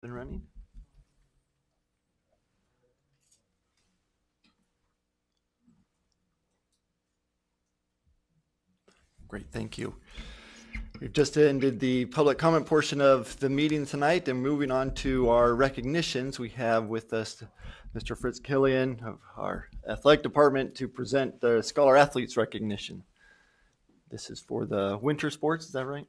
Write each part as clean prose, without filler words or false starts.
Been running? Great, thank you. We've just ended the public comment portion of the meeting tonight, and moving on to our recognitions. We have with us Mr. Fritz Killian of our athletic department to present the Scholar Athletes recognition. This is for the winter sports, is that right?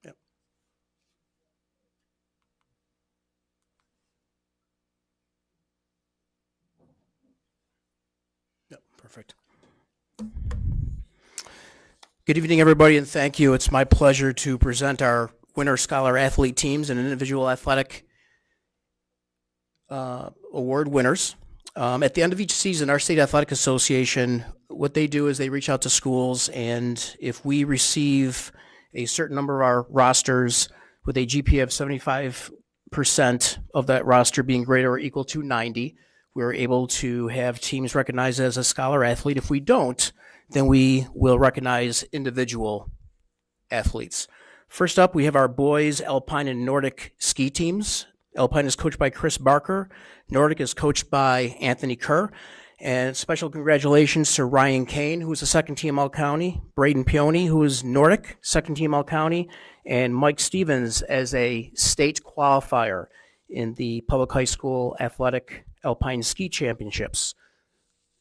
Yep. Yep, perfect. Good evening, everybody, and thank you. It's my pleasure to present our Winter Scholar Athlete teams and individual athletic award winners. At the end of each season, our State Athletic Association, what they do is they reach out to schools, and if we receive a certain number of our rosters with a GPA of 75% of that roster being greater or equal to 90, we're able to have teams recognized as a scholar athlete. If we don't, then we will recognize individual athletes. First up, we have our boys Alpine and Nordic ski teams. Alpine is coached by Chris Barker. Nordic is coached by Anthony Kerr. And special congratulations to Ryan Kane, who is a second team All-County, Braden Peony, who is Nordic, second team All-County, and Mike Stevens as a state qualifier in the Public High School Athletic Alpine Ski Championships.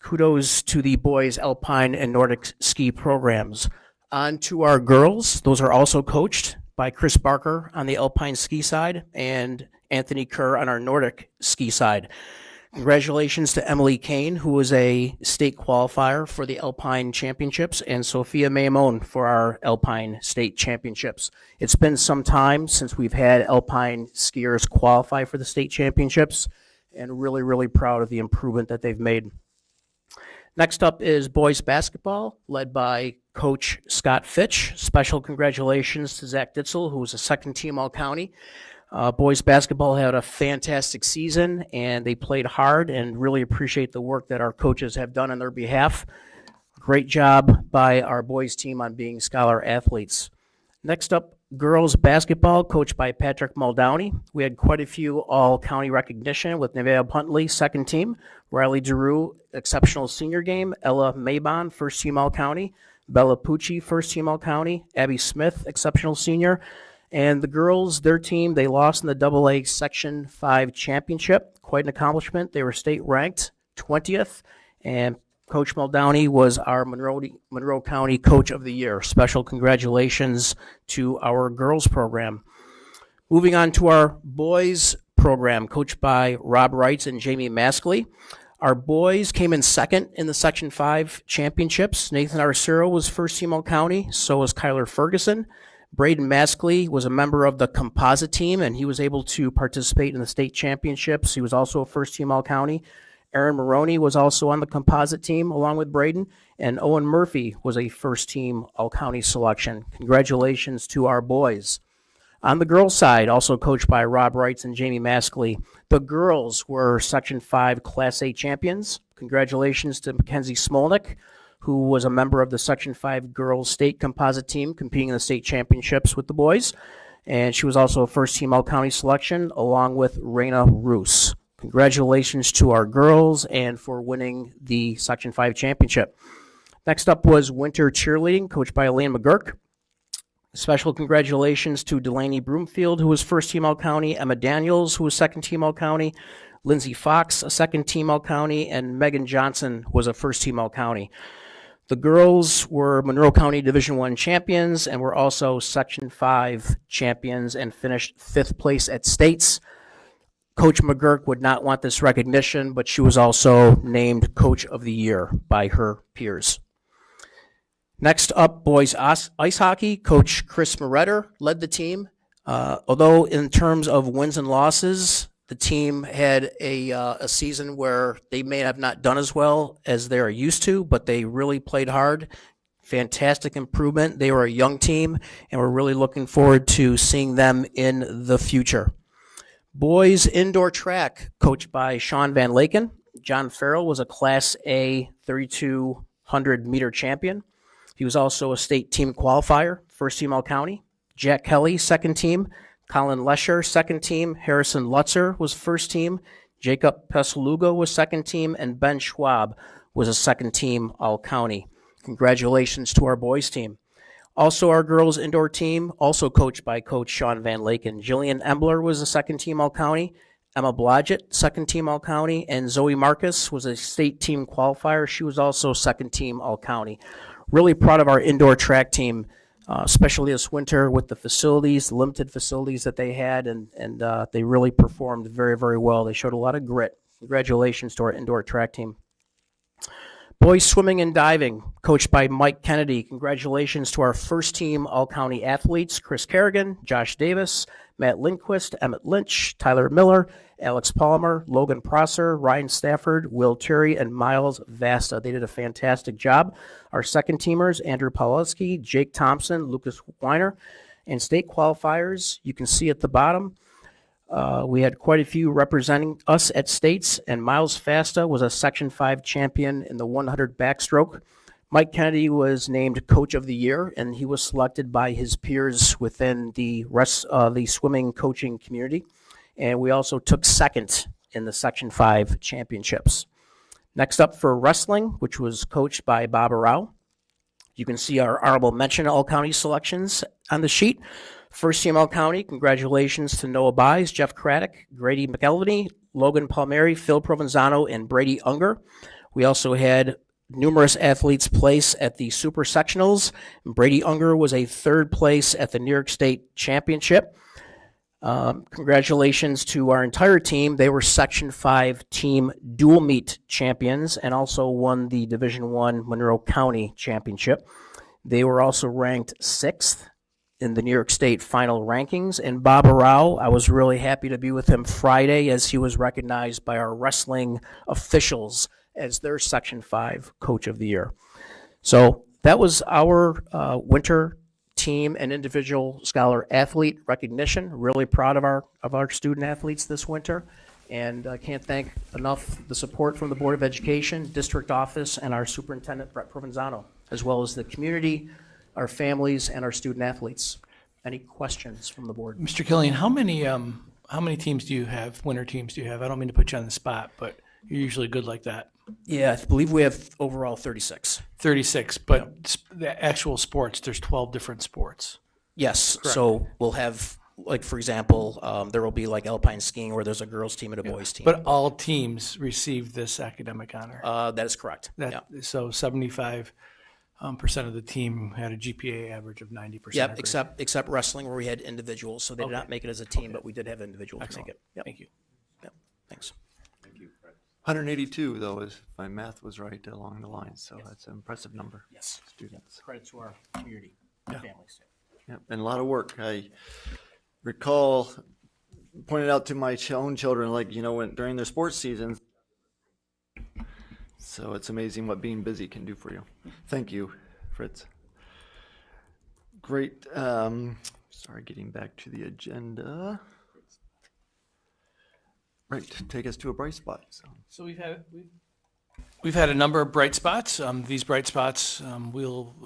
Kudos to the boys Alpine and Nordic ski programs. On to our girls. Those are also coached by Chris Barker on the Alpine ski side and Anthony Kerr on our Nordic ski side. Congratulations to Emily Kane, who was a state qualifier for the Alpine Championships, and Sophia Maimon for our Alpine State Championships. It's been some time since we've had Alpine skiers qualify for the state championships, and really, really proud of the improvement that they've made. Next up is boys basketball, led by Coach Scott Fitch. Special congratulations to Zach Ditzel, who was a second team All-County. Boys basketball had a fantastic season, and they played hard, and really appreciate the work that our coaches have done on their behalf. Great job by our boys team on being scholar athletes. Next up, girls basketball, coached by Patrick Muldowney. We had quite a few all-county recognition with Nevaeh Huntley, second team, Riley Giroux, exceptional senior game, Ella Maybon, first team all-county, Bella Pucci, first team all-county, Abby Smith, exceptional senior. And the girls, their team, they lost in the AA Section 5 championship. Quite an accomplishment. They were state ranked 20th, and Coach Muldowney was our Monroe County Coach of the Year. Special congratulations to our girls program. Moving on to our boys program, coached by Rob Wrights and Jamie Maskley. Our boys came in second in the Section 5 championships. Nathan Arcero was first team All-County, so was Kyler Ferguson. Braden Maskley was a member of the composite team, and he was able to participate in the state championships. He was also a first team All-County. Aaron Maroney was also on the composite team along with Braden, and Owen Murphy was a first team All-County selection. Congratulations to our boys. On the girls' side, also coached by Rob Wrights and Jamie Maskley, the girls were Section 5 Class A champions. Congratulations to Mackenzie Smolnick, who was a member of the Section 5 girls state composite team competing in the state championships with the boys. And she was also a first team All-County selection along with Raina Roos. Congratulations to our girls and for winning the Section 5 championship. Next up was winter cheerleading, coached by Elaine McGurk. Special congratulations to Delaney Broomfield, who was first team All-County, Emma Daniels, who was second team All-County, Lindsay Fox, a second team All-County, and Megan Johnson was a first team All-County. The girls were Monroe County Division I champions and were also Section 5 champions and finished 5th place at states. Coach McGurk would not want this recognition, but she was also named Coach of the Year by her peers. Next up, boys ice hockey. Coach Chris Moretter led the team. Although in terms of wins and losses, The team had a season where they may have not done as well as they are used to, but they really played hard. Fantastic improvement. They were a young team, and we're really looking forward to seeing them in the future. Boys indoor track, coached by Sean Van Laken. John Farrell was a Class A 3,200 meter champion. He was also a state team qualifier, first team All-County. Jack Kelly, second team. Colin Lesher, second team. Harrison Lutzer was first team. Jacob Pesaluga was second team. And Ben Schwab was a second team All-County. Congratulations to our boys team. Also, our girls indoor team, also coached by Coach Sean Van Laken. Jillian Embler was a second team All-County. Emma Blodgett, second team All-County. And Zoe Marcus was a state team qualifier. She was also second team All-County. Really proud of our indoor track team, especially this winter with the facilities, the limited facilities that they had, and they really performed very, very well. They showed a lot of grit. Congratulations to our indoor track team. Boys swimming and diving, coached by Mike Kennedy. Congratulations to our first team All-County athletes, Chris Kerrigan, Josh Davis, Matt Lindquist, Emmett Lynch, Tyler Miller, Alex Palmer, Logan Prosser, Ryan Stafford, Will Terry, and Miles Vasta. They did a fantastic job. Our second teamers, Andrew Pawlowski, Jake Thompson, Lucas Weiner, and state qualifiers, you can see at the bottom. We had quite a few representing us at states, and Miles Fasta was a Section 5 champion in the 100 backstroke. Mike Kennedy was named Coach of the Year, and he was selected by his peers within the swimming coaching community. And we also took second in the Section 5 championships. Next up for wrestling, which was coached by Bob Rao. You can see our honorable mention All-County selections on the sheet. First team All-County, congratulations to Noah Buys, Jeff Craddock, Grady McElveny, Logan Palmieri, Phil Provenzano, and Brady Unger. We also had numerous athletes place at the Super Sectionals. Brady Unger was a third place at the New York State Championship. Congratulations to our entire team. They were Section 5 team dual meet champions and also won the Division I Monroe County Championship. They were also ranked 6th in the New York State final rankings. And Bob Rao, I was really happy to be with him Friday as he was recognized by our wrestling officials as their Section 5 Coach of the Year. So that was our winter team and individual scholar athlete recognition. Really proud of our student athletes this winter. And I can't thank enough the support from the Board of Education, District Office, and our Superintendent, Brett Provenzano, as well as the community, our families, and our student athletes. Any questions from the board? Mr. Killian, how many teams do you have, winter teams do you have? I don't mean to put you on the spot, but you're usually good like that. Yeah, I believe we have overall 36. 36, but the actual sports, there's 12 different sports. Yes, Correct. so we'll have, like, for example, there will be like alpine skiing where there's a girls team and a boys team. But all teams receive this academic honor. That is correct. Yeah. So 75% of the team had a GPA average of 90%. Yep, except wrestling where we had individuals, so they did not make it as a team, but we did have individuals Excellent. make it. Yep. Thank you. Yep. Thanks. 182, though, if my math was right along the line, so that's an impressive number. Yes. Students. Credit to our community and families. Yep, and a lot of work. I recall pointed out to my own children, like, when during their sports season. So it's amazing what being busy can do for you. Thank you, Fritz. Great. Sorry, getting back to the agenda. Right, take us to a bright spot. So we've had a number of bright spots. These bright spots, we'll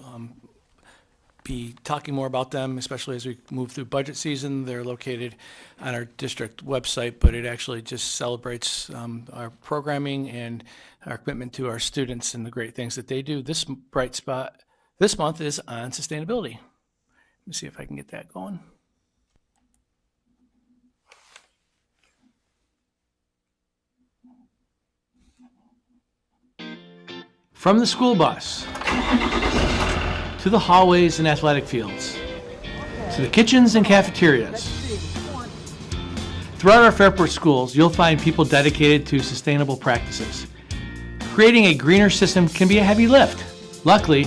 be talking more about them, especially as we move through budget season. They're located on our district website, but it actually just celebrates our programming and our commitment to our students and the great things that they do. This bright spot this month is on sustainability. Let me see if I can get that going. From the school bus, to the hallways and athletic fields, to the kitchens and cafeterias. Throughout our Fairport schools, you'll find people dedicated to sustainable practices. Creating a greener system can be a heavy lift. Luckily,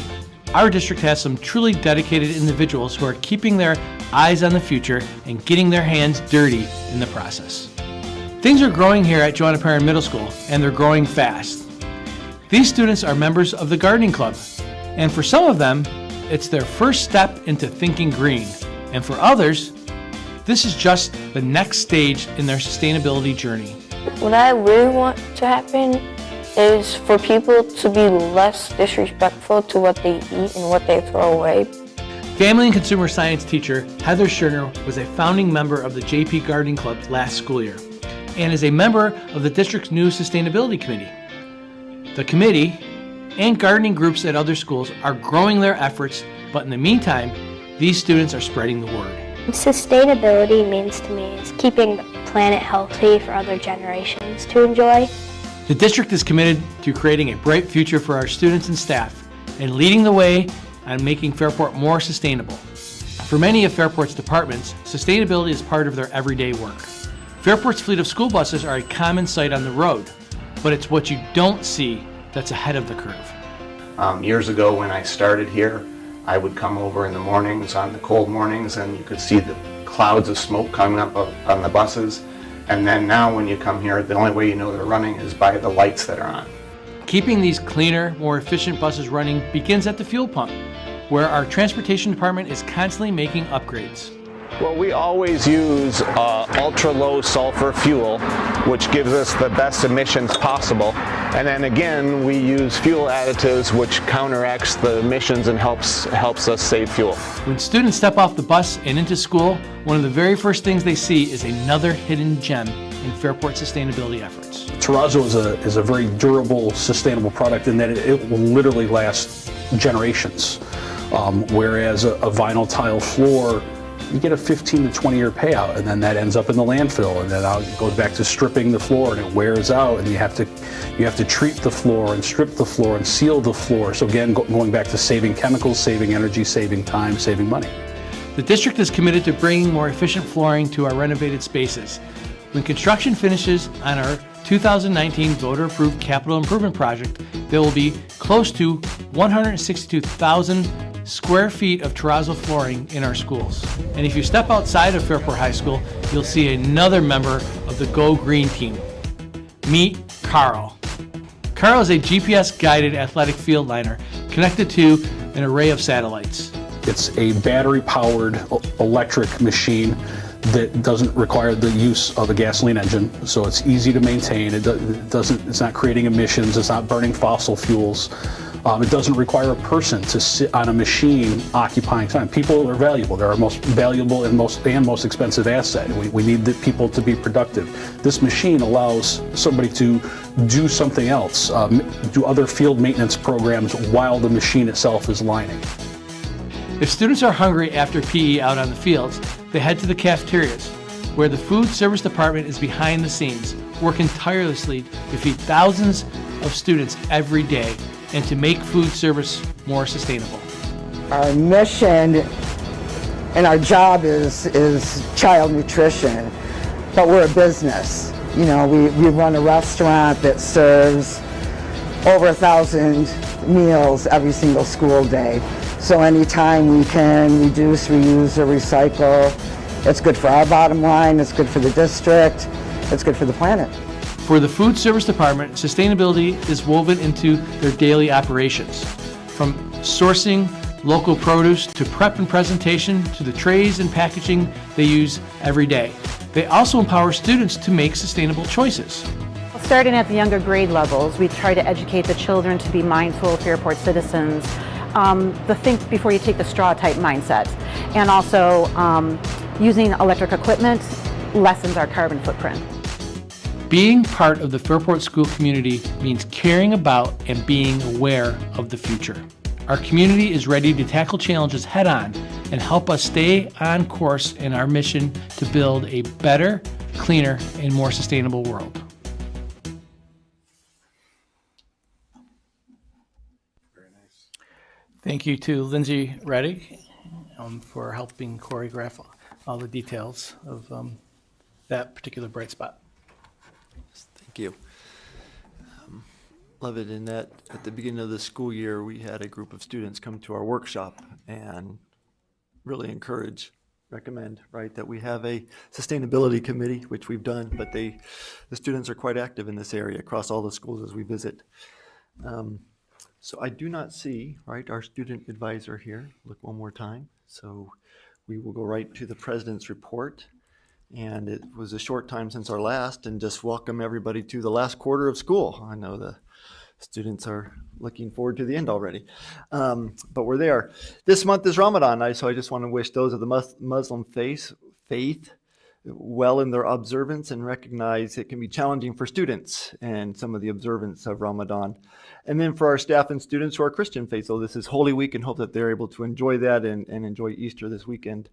our district has some truly dedicated individuals who are keeping their eyes on the future and getting their hands dirty in the process. Things are growing here at Joanna Perrin Middle School, and they're growing fast. These students are members of the gardening club, and for some of them, it's their first step into thinking green, and for others, this is just the next stage in their sustainability journey. What I really want to happen is for people to be less disrespectful to what they eat and what they throw away. Family and consumer science teacher Heather Scherner was a founding member of the JP Gardening Club last school year and is a member of the district's new sustainability committee. The committee and gardening groups at other schools are growing their efforts, but in the meantime, these students are spreading the word. Sustainability means to me is keeping the planet healthy for other generations to enjoy. The district is committed to creating a bright future for our students and staff and leading the way on making Fairport more sustainable. For many of Fairport's departments, sustainability is part of their everyday work. Fairport's fleet of school buses are a common sight on the road, but it's what you don't see that's ahead of the curve. Years ago when I started here, I would come over in the mornings, on the cold mornings, and you could see the clouds of smoke coming up on the buses. And then now when you come here, the only way you know they're running is by the lights that are on. Keeping these cleaner, more efficient buses running begins at the fuel pump, where our transportation department is constantly making upgrades. Well, we always use ultra-low sulfur fuel, which gives us the best emissions possible. And then again, we use fuel additives, which counteracts the emissions and helps us save fuel. When students step off the bus and into school, one of the very first things they see is another hidden gem in Fairport sustainability efforts. Terrazzo is a very durable, sustainable product in that it will literally last generations. Whereas a vinyl tile floor, you get a 15 to 20 year payout, and then that ends up in the landfill, and then it goes back to stripping the floor, and it wears out, and you have to treat the floor and strip the floor and seal the floor. So again, going back to saving chemicals, saving energy, saving time, saving money. The district is committed to bringing more efficient flooring to our renovated spaces. When construction finishes on our 2019 voter-approved capital improvement project, there will be close to 162,000 square feet of terrazzo flooring in our schools. And if you step outside of Fairport High School, you'll see another member of the Go Green team. Meet Carl. Carl is a GPS-guided athletic field liner connected to an array of satellites. It's a battery-powered electric machine that doesn't require the use of a gasoline engine, so it's easy to maintain. It's not creating emissions. It's not burning fossil fuels. It doesn't require a person to sit on a machine occupying time. People are valuable. They're our most valuable and most expensive asset. We need the people to be productive. This machine allows somebody to do something else, do other field maintenance programs while the machine itself is lining. If students are hungry after PE out on the fields, they head to the cafeterias, where the food service department is behind the scenes, working tirelessly to feed thousands of students every day and to make food service more sustainable. Our mission and our job is child nutrition, but we're a business. You know, we run a restaurant that serves over 1,000 meals every single school day. So anytime we can reduce, reuse, or recycle, it's good for our bottom line, it's good for the district, it's good for the planet. For the food service department, sustainability is woven into their daily operations. From sourcing local produce to prep and presentation to the trays and packaging they use every day. They also empower students to make sustainable choices. Starting at the younger grade levels, we try to educate the children to be mindful Fairport citizens, the think before you take the straw type mindset, and also using electric equipment lessens our carbon footprint. Being part of the Fairport school community means caring about and being aware of the future. Our community is ready to tackle challenges head on and help us stay on course in our mission to build a better, cleaner, and more sustainable world. Very nice. Thank you to Lindsay Reddick for helping choreograph all the details of that particular bright spot. Thank you. Love it in that at the beginning of the school year, we had a group of students come to our workshop and really encourage recommend, right, that we have a sustainability committee, which we've done, but the students are quite active in this area across all the schools as we visit. So I do not see, right, our student advisor here. Look one more time. So we will go right to the president's report. And it was a short time since our last, and just welcome everybody to the last quarter of school. I know the students are looking forward to the end already, but we're there. This month is Ramadan, so I just want to wish those of the Muslim faith well in their observance, and recognize it can be challenging for students and some of the observance of Ramadan. And then for our staff and students who are Christian faithful, this is Holy Week, and hope that they're able to enjoy that and enjoy Easter this weekend.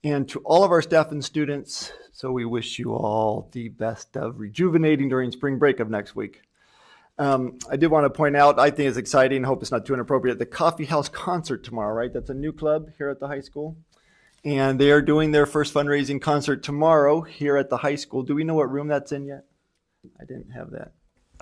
And to all of our staff and students, so we wish you all the best of rejuvenating during spring break of next week. I did want to point out, I think it's exciting, hope it's not too inappropriate, the Coffee House concert tomorrow, right? That's a new club here at the high school. And they are doing their first fundraising concert tomorrow here at the high school. Do we know what room that's in yet? I didn't have that.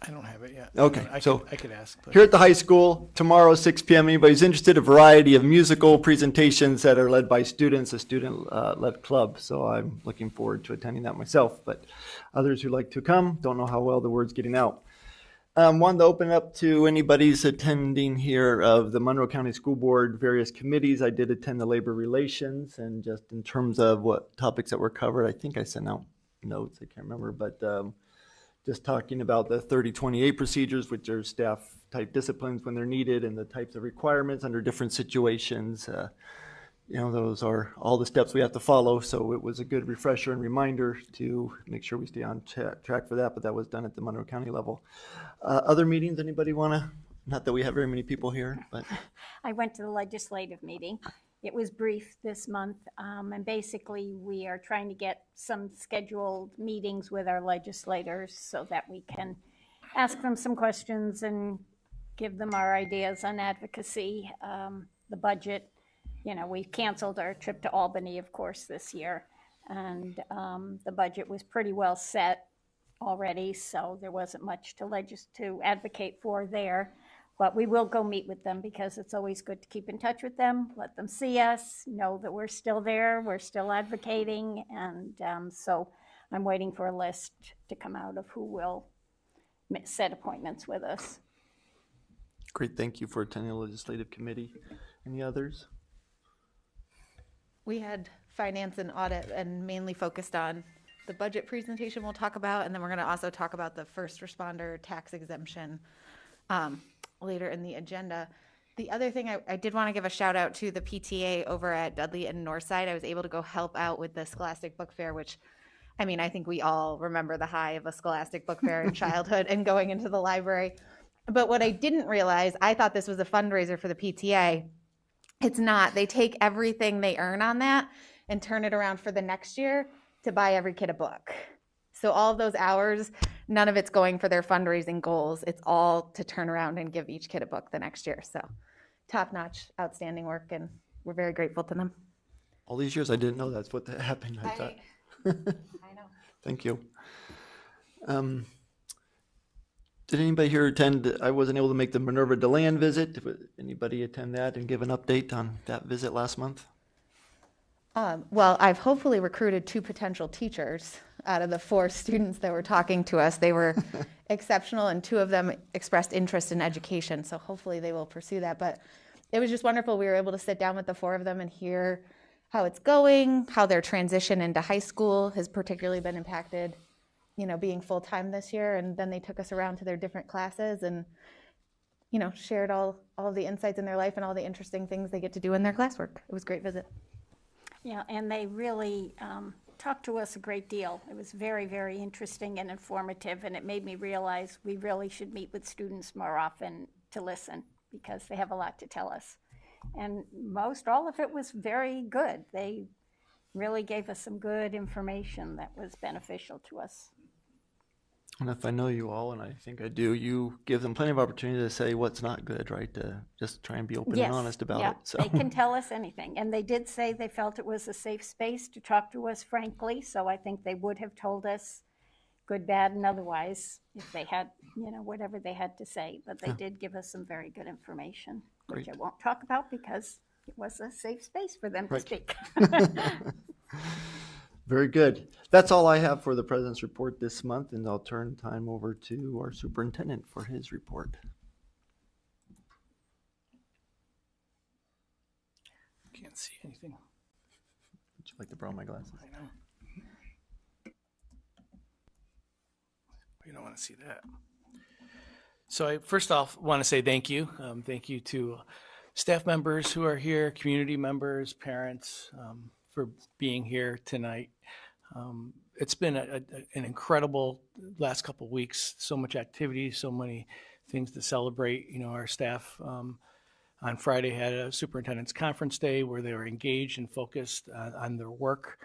I don't have it yet. Okay, I could ask. But. Here at the high school, tomorrow, 6 p.m., anybody's interested, a variety of musical presentations that are led by students, a student-led club. So I'm looking forward to attending that myself. But others who like to come, don't know how well the word's getting out. Wanted to open up to anybody's attending here of the Monroe County School Board, various committees. I did attend the labor relations, and just in terms of what topics that were covered, I think I sent out notes, I can't remember, but just talking about the 3028 procedures, which are staff type disciplines when they're needed, and the types of requirements under different situations. Those are all the steps we have to follow. So it was a good refresher and reminder to make sure we stay on track for that, but that was done at the Monroe County level. Other meetings, anybody want to, not that we have very many people here, but. I went to the legislative meeting. It was brief this month, and basically we are trying to get some scheduled meetings with our legislators so that we can ask them some questions and give them our ideas on advocacy, the budget. We've canceled our trip to Albany, of course, this year, and the budget was pretty well set already, so there wasn't much to advocate for there. But we will go meet with them, because it's always good to keep in touch with them, let them see us, know that we're still there, we're still advocating, and so I'm waiting for a list to come out of who will set appointments with us. Great, thank you for attending the legislative committee. Any others? We had finance and audit, and mainly focused on the budget presentation we'll talk about, and then we're going to also talk about the first responder tax exemption later in the agenda. The other thing I did want to give a shout out to the PTA over at Dudley and Northside. I was able to go help out with the Scholastic Book Fair, which, I think we all remember the high of a Scholastic Book Fair in childhood and going into the library. But what I didn't realize, I thought this was a fundraiser for the PTA. It's not. They take everything they earn on that and turn it around for the next year to buy every kid a book. So all of those hours, none of it's going for their fundraising goals. It's all to turn around and give each kid a book the next year. So top-notch, outstanding work, and we're very grateful to them. All these years, I didn't know that's what happened. I thought. I know. Thank you. Did anybody here attend? I wasn't able to make the Minerva DeLand visit. Did anybody attend that and give an update on that visit last month? Well, I've hopefully recruited 2 potential teachers out of the 4 students that were talking to us. They were exceptional, and 2 of them expressed interest in education, so hopefully they will pursue that. But it was just wonderful. We were able to sit down with the 4 of them and hear how it's going, how their transition into high school has particularly been impacted, being full-time this year. And then they took us around to their different classes and, shared all of the insights in their life and all the interesting things they get to do in their classwork. It was a great visit. Yeah, and they really talked to us a great deal. It was very, very interesting and informative, and it made me realize we really should meet with students more often to listen, because they have a lot to tell us. And all of it was very good. They really gave us some good information that was beneficial to us. And if I know you all, and I think I do, you give them plenty of opportunity to say what's not good, right? To just try and be open and honest about it. So They can tell us anything. And they did say they felt it was a safe space to talk to us frankly, so I think they would have told us good, bad, and otherwise if they had, whatever they had to say. But they did give us some very good information, which I won't talk about because it was a safe space for them to Right. speak. Very good. That's all I have for the President's report this month, and I'll turn time over to our superintendent for his report. Can't see anything. Would you like to borrow my glasses? I know. You don't want to see that. So I first off want to say thank you. Thank you to staff members who are here, community members, parents, for being here tonight. It's been an incredible last couple of weeks. So much activity, so many things to celebrate. You know, our staff on Friday had a superintendent's conference day where they were engaged and focused on their work.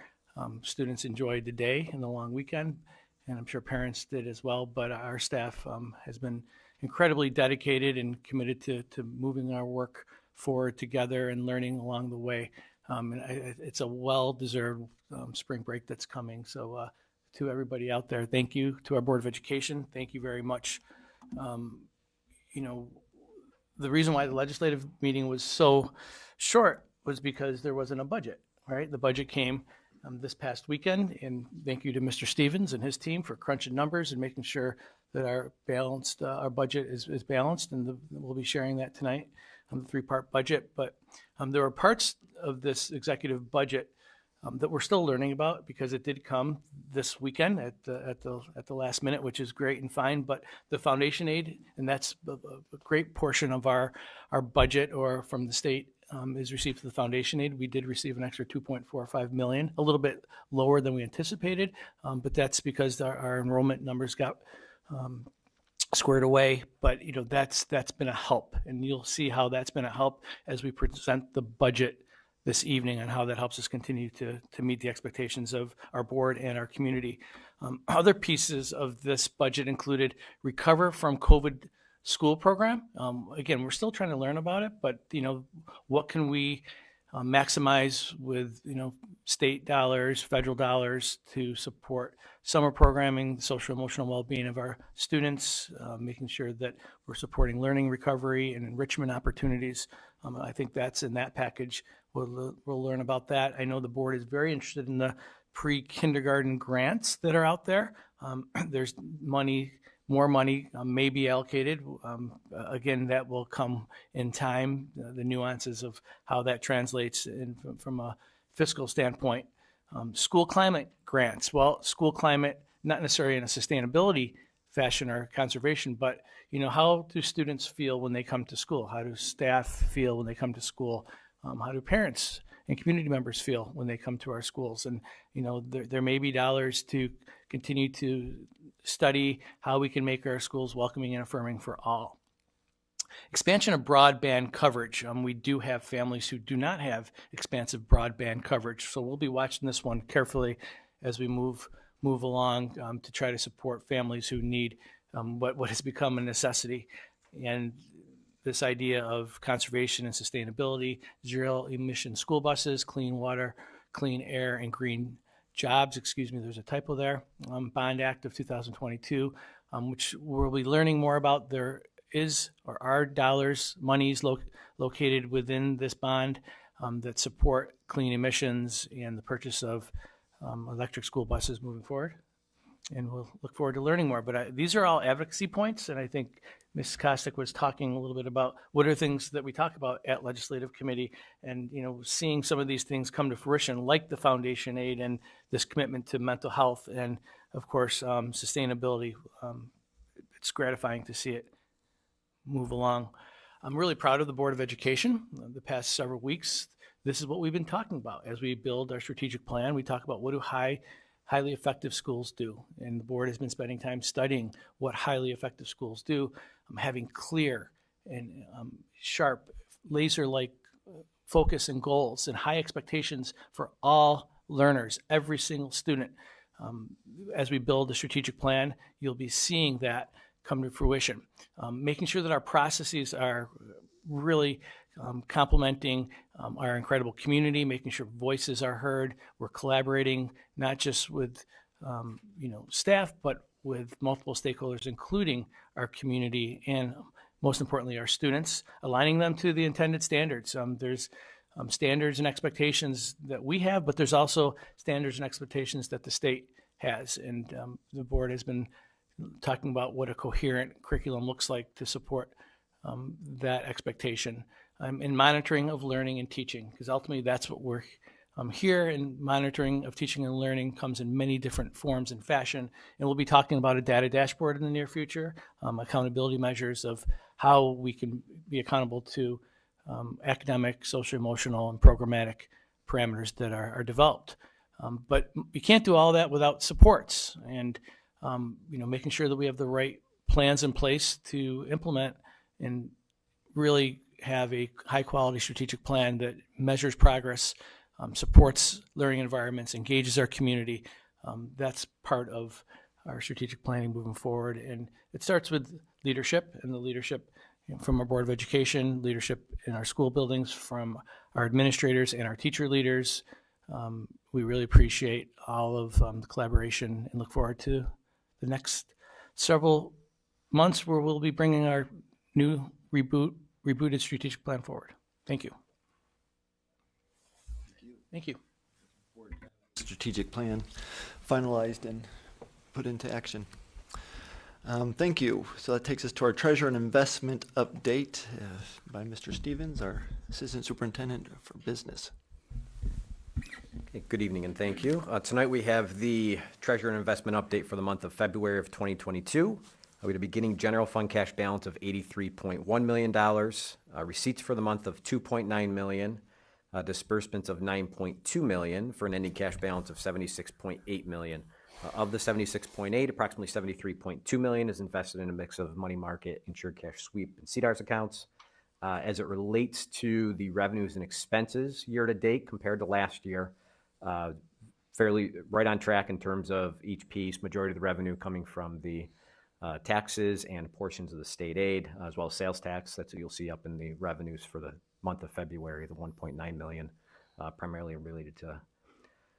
Students enjoyed the day and the long weekend, and I'm sure parents did as well. But our staff has been incredibly dedicated and committed to moving our work forward together and learning along the way. It's a well-deserved spring break that's coming. So to everybody out there, thank you. To our Board of Education, thank you very much. You know, the reason why the legislative meeting was so short was because there wasn't a budget, right? The budget came this past weekend, and thank you to Mr. Stevens and his team for crunching numbers and making sure that our budget is balanced, and we'll be sharing that tonight on the three-part budget. But there were parts of this executive budget that we're still learning about because it did come this weekend at the last minute, which is great and fine. But the foundation aid, and that's a great portion of our budget, or from the state, is received to the foundation aid. We did receive an extra $2.45 million, a little bit lower than we anticipated, but that's because our enrollment numbers got squared away. But you know, that's been a help, and you'll see how that's been a help as we present the budget this evening, and how that helps us continue to meet the expectations of our board and our community. Other pieces of this budget included recover from COVID school program. Again, we're still trying to learn about it, but you know, what can we maximize with, you know, state dollars, federal dollars to support summer programming, social emotional well-being of our students, making sure that we're supporting learning recovery and enrichment opportunities. I think that's in that package. We'll learn about that. I know the board is very interested in the pre-kindergarten grants that are out there. There's more money may be allocated. Again, that will come in time, the nuances of how that translates from a fiscal standpoint. School climate grants. Well, school climate, not necessarily in a sustainability fashion or conservation, but you know, how do students feel when they come to school? How do staff feel when they come to school? How do parents and community members feel when they come to our schools? And you know, there may be dollars to continue to study how we can make our schools welcoming and affirming for all. Expansion of broadband coverage. We do have families who do not have expansive broadband coverage, so we'll be watching this one carefully as we move along to try to support families who need what has become a necessity. And this idea of conservation and sustainability, zero emission school buses, clean water, clean air, and green jobs, there's a typo there, Bond Act of 2022, which we'll be learning more about. There are monies located within this bond that support clean emissions and the purchase of electric school buses moving forward. And we'll look forward to learning more. But these are all advocacy points, and I think Ms. Kostick was talking a little bit about what are things that we talk about at legislative committee, and you know, seeing some of these things come to fruition, like the foundation aid and this commitment to mental health, and of course sustainability. It's gratifying to see it move along. I'm really proud of the Board of Education. The past several weeks, this is what we've been talking about as we build our strategic plan. We talk about what do highly effective schools do, and the board has been spending time studying what highly effective schools do, having clear and sharp, laser-like focus and goals and high expectations for all learners, every single student. As we build a strategic plan, you'll be seeing that come to fruition. Making sure that our processes are really complementing our incredible community, making sure voices are heard. We're collaborating not just with staff, but with multiple stakeholders, including our community and most importantly our students, aligning them to the intended standards. There's standards and expectations that we have, but there's also standards and expectations that the state has. And the board has been talking about what a coherent curriculum looks like to support that expectation. In monitoring of learning and teaching, because ultimately that's what we're here, and monitoring of teaching and learning comes in many different forms and fashion. And we'll be talking about a data dashboard in the near future, accountability measures of how we can be accountable to academic, social, emotional, and programmatic parameters that are developed. But you can't do all that without supports, and making sure that we have the right plans in place to implement and really have a high-quality strategic plan that measures progress, supports learning environments, engages our community. That's part of our strategic planning moving forward. And it starts with leadership, and the leadership from our Board of Education, leadership in our school buildings, from our administrators and our teacher leaders. We really appreciate all of the collaboration and look forward to the next several months where we'll be bringing our new rebooted strategic plan forward. Thank you. Thank you. Strategic plan finalized and put into action. Thank you. So that takes us to our treasure and investment update by Mr. Stevens, our Assistant Superintendent for Business. Okay, good evening and thank you. Tonight we have the treasure and investment update for the month of February of 2022. We had a beginning general fund cash balance of $83.1 million, receipts for the month of $2.9 million, disbursements of $9.2 million for an ending cash balance of $76.8 million. Of the 76.8, approximately 73.2 million is invested in a mix of money market, insured cash sweep, and CDARS accounts. As it relates to the revenues and expenses year to date compared to last year, fairly right on track in terms of each piece. Majority of the revenue coming from the taxes and portions of the state aid, as well as sales tax. That's what you'll see up in the revenues for the month of February, the 1.9 million, primarily related to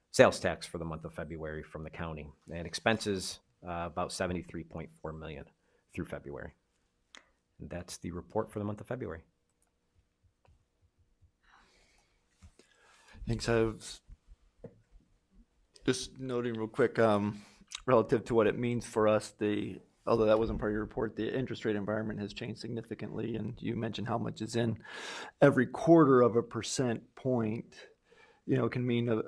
sales tax for the month of February from the county, and expenses about 73.4 million through February. And that's the report for the month of February. Thanks. I was just noting real quick, relative to what it means for us, although that wasn't part of your report, the interest rate environment has changed significantly, and you mentioned how much is in every quarter of a percent point, can mean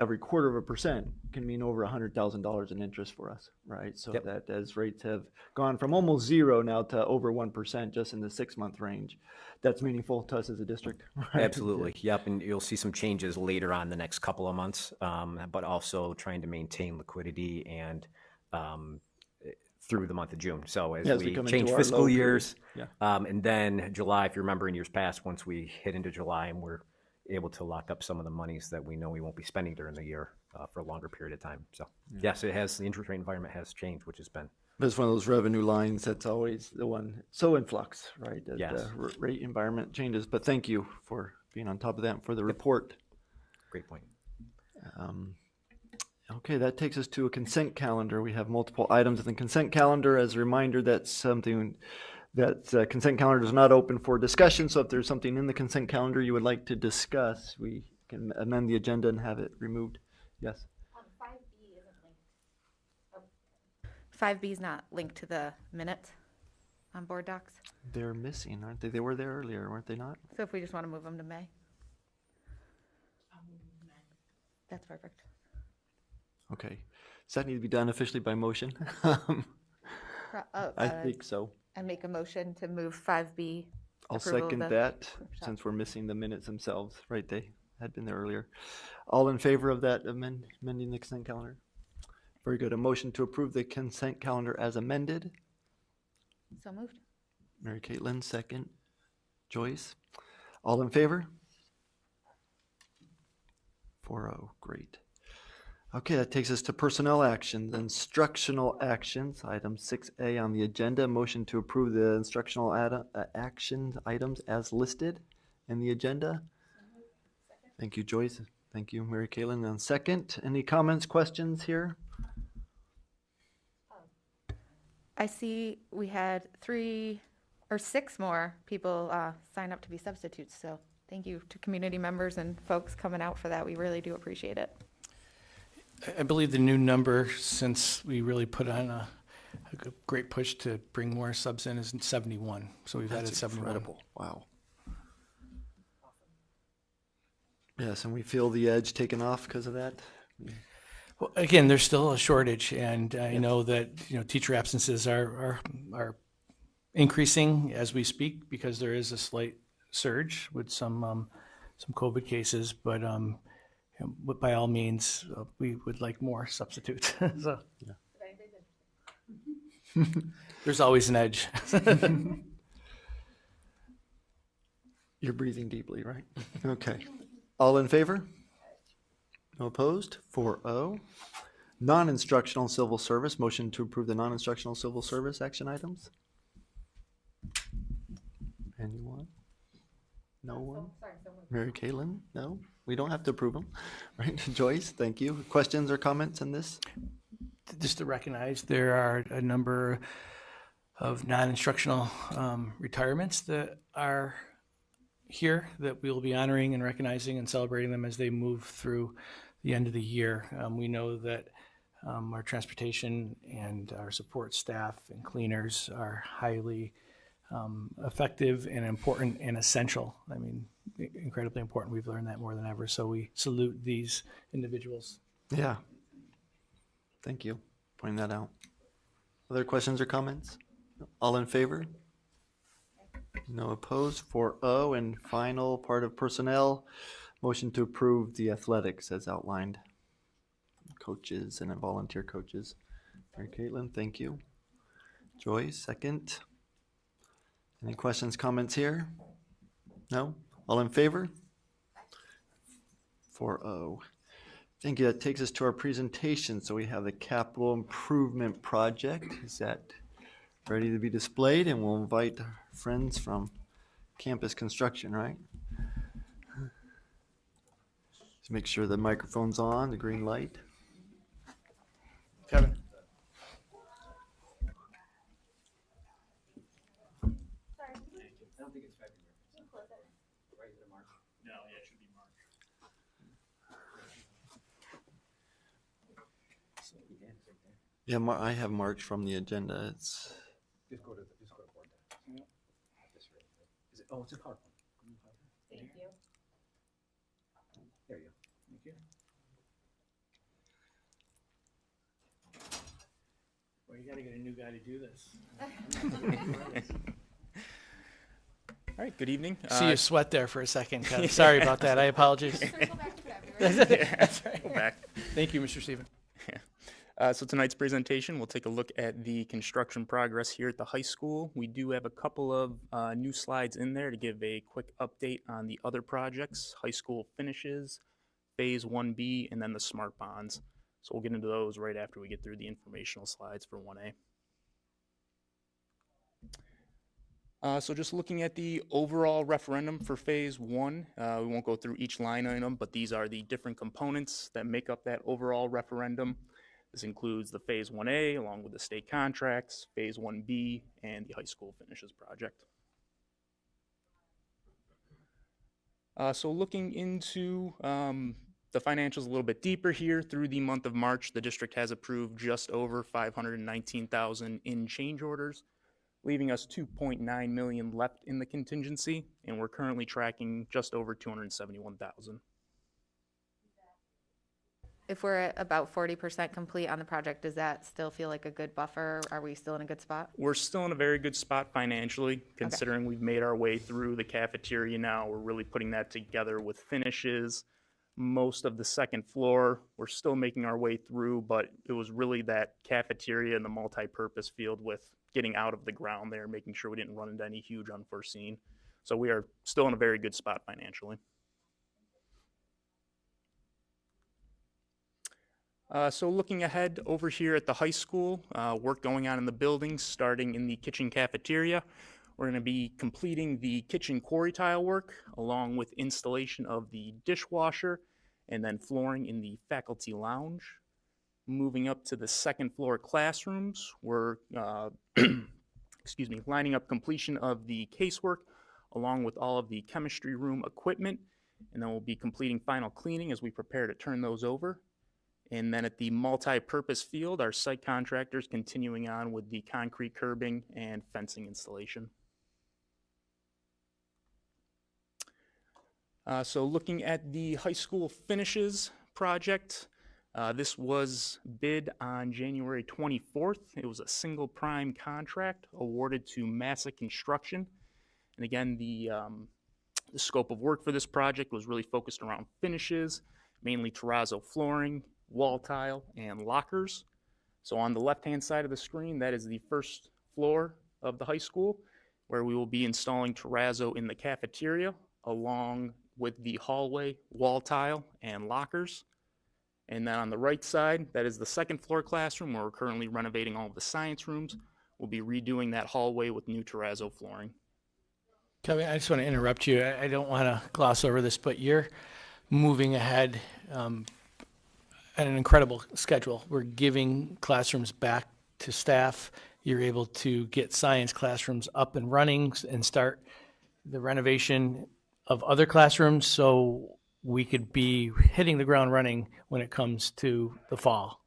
every quarter of a percent can mean over $100,000 in interest for us, right? So Yep. that as rates have gone from almost zero now to over 1% just in the 6-month range, that's meaningful to us as a district. Right? Absolutely. Yep. And you'll see some changes later on the next couple of months, but also trying to maintain liquidity and through the month of June. So as we change fiscal years, and then July, if you remember in years past, once we hit into July and we're able to lock up some of the monies that we know we won't be spending during the year for a longer period of time. So yes, the interest rate environment has changed, which has been. It's one of those revenue lines that's always the one so in flux, right? As Yes. the rate environment changes. But thank you for being on top of that and for the report. Great point. Okay, that takes us to a consent calendar. We have multiple items in the consent calendar. As a reminder, that's something that consent calendar is not open for discussion. So if there's something in the consent calendar you would like to discuss, we can amend the agenda and have it removed. Yes. 5B isn't linked. 5B is not linked to the minutes on board docs. They're missing, aren't they? They were there earlier, weren't they not? So if we just want to move them to May. That's perfect. Okay. Does that need to be done officially by motion? I think so. I make a motion to move 5B. I'll second that since we're missing the minutes themselves, right? They had been there earlier. All in favor of that amending the consent calendar? Very good. A motion to approve the consent calendar as amended. So moved. Mary Caitlin, second. Joyce. All in favor? 4-0. Great. Okay, that takes us to personnel actions, instructional actions, item 6A on the agenda. Motion to approve the instructional action items as listed in the agenda. Thank you, Joyce. Thank you, Mary Caitlin. And second, any comments, questions here? I see we had 3 or 6 more people sign up to be substitutes. So thank you to community members and folks coming out for that. We really do appreciate it. I believe the new number, since we really put on a great push to bring more subs in, is 71. So we've added 71. Incredible. Wow. Yes, and we feel the edge taken off because of that. Well, again, there's still a shortage, and I know that teacher absences are increasing as we speak because there is a slight surge with some COVID cases, but by all means, we would like more substitutes. So. Yeah. There's always an edge. You're breathing deeply, right? Okay. All in favor? No opposed? 4-0. Non-instructional civil service. Motion to approve the non-instructional civil service action items. Anyone? No one? Mary Caitlin? No? We don't have to approve them. Right? Joyce, thank you. Questions or comments on this? Just to recognize, there are a number of non-instructional retirements that are here that we will be honoring and recognizing and celebrating them as they move through the end of the year. We know that our transportation and our support staff and cleaners are highly effective and important and essential. I mean, incredibly important. We've learned that more than ever. So we salute these individuals. Yeah. Thank you for pointing that out. Other questions or comments? All in favor? No opposed. 4-0. And final part of personnel, motion to approve the athletics as outlined. Coaches and volunteer coaches. Mary Caitlin, thank you. Joyce, second. Any questions, comments here? No? All in favor? 4-0. Thank you. That takes us to our presentation. So we have the capital improvement project. Is that ready to be displayed? And we'll invite our friends from campus construction, right? Just make sure the microphone's on, the green light. Kevin. Yeah, I have March from the agenda. It's just go to board. Yeah. Is it? Oh, it's a PowerPoint. Thank you. There you go. Thank you. Well, you got to get a new guy to do this. All right. Good evening. See you sweat there for a second. Sorry about that. I apologize. That's right. Go back. Thank you, Mr. Stephen. So tonight's presentation, we'll take a look at the construction progress here at the high school. We do have a couple of new slides in there to give a quick update on the other projects, high school finishes, Phase 1B, and then the smart bonds. So we'll get into those right after we get through the informational slides for 1A. So just looking at the overall referendum for Phase 1, we won't go through each line item, but these are the different components that make up that overall referendum. This includes the Phase 1A along with the state contracts, Phase 1B, and the high school finishes project. So looking into the financials a little bit deeper here, through the month of March, the district has approved just over $519,000 in change orders, leaving us $2.9 million left in the contingency, and we're currently tracking just over $271,000. If we're at about 40% complete on the project, does that still feel like a good buffer? Are we still in a good spot? We're still in a very good spot financially, considering we've made our way through the cafeteria now. We're really putting that together with finishes. Most of the second floor, we're still making our way through, but it was really that cafeteria and the multi-purpose field with getting out of the ground there, making sure we didn't run into any huge unforeseen. So we are still in a very good spot financially. So looking ahead over here at the high school, work going on in the buildings, starting in the kitchen cafeteria. We're going to be completing the kitchen quarry tile work along with installation of the dishwasher and then flooring in the faculty lounge. Moving up to the second floor classrooms, we're lining up completion of the casework along with all of the chemistry room equipment, and then we'll be completing final cleaning as we prepare to turn those over. And then at the multi-purpose field, our site contractors continuing on with the concrete curbing and fencing installation. So looking at the high school finishes project, this was bid on January 24th. It was a single prime contract awarded to Massa Construction. And again, the scope of work for this project was really focused around finishes, mainly terrazzo flooring, wall tile, and lockers. So on the left-hand side of the screen, that is the first floor of the high school, where we will be installing terrazzo in the cafeteria, along with the hallway, wall tile, and lockers. And then on the right side, that is the second floor classroom, where we're currently renovating all of the science rooms. We'll be redoing that hallway with new terrazzo flooring. Kelly, I just want to interrupt you. I don't want to gloss over this, but you're moving ahead at an incredible schedule. We're giving classrooms back to staff. You're able to get science classrooms up and running and start the renovation of other classrooms, so we could be hitting the ground running when it comes to the fall.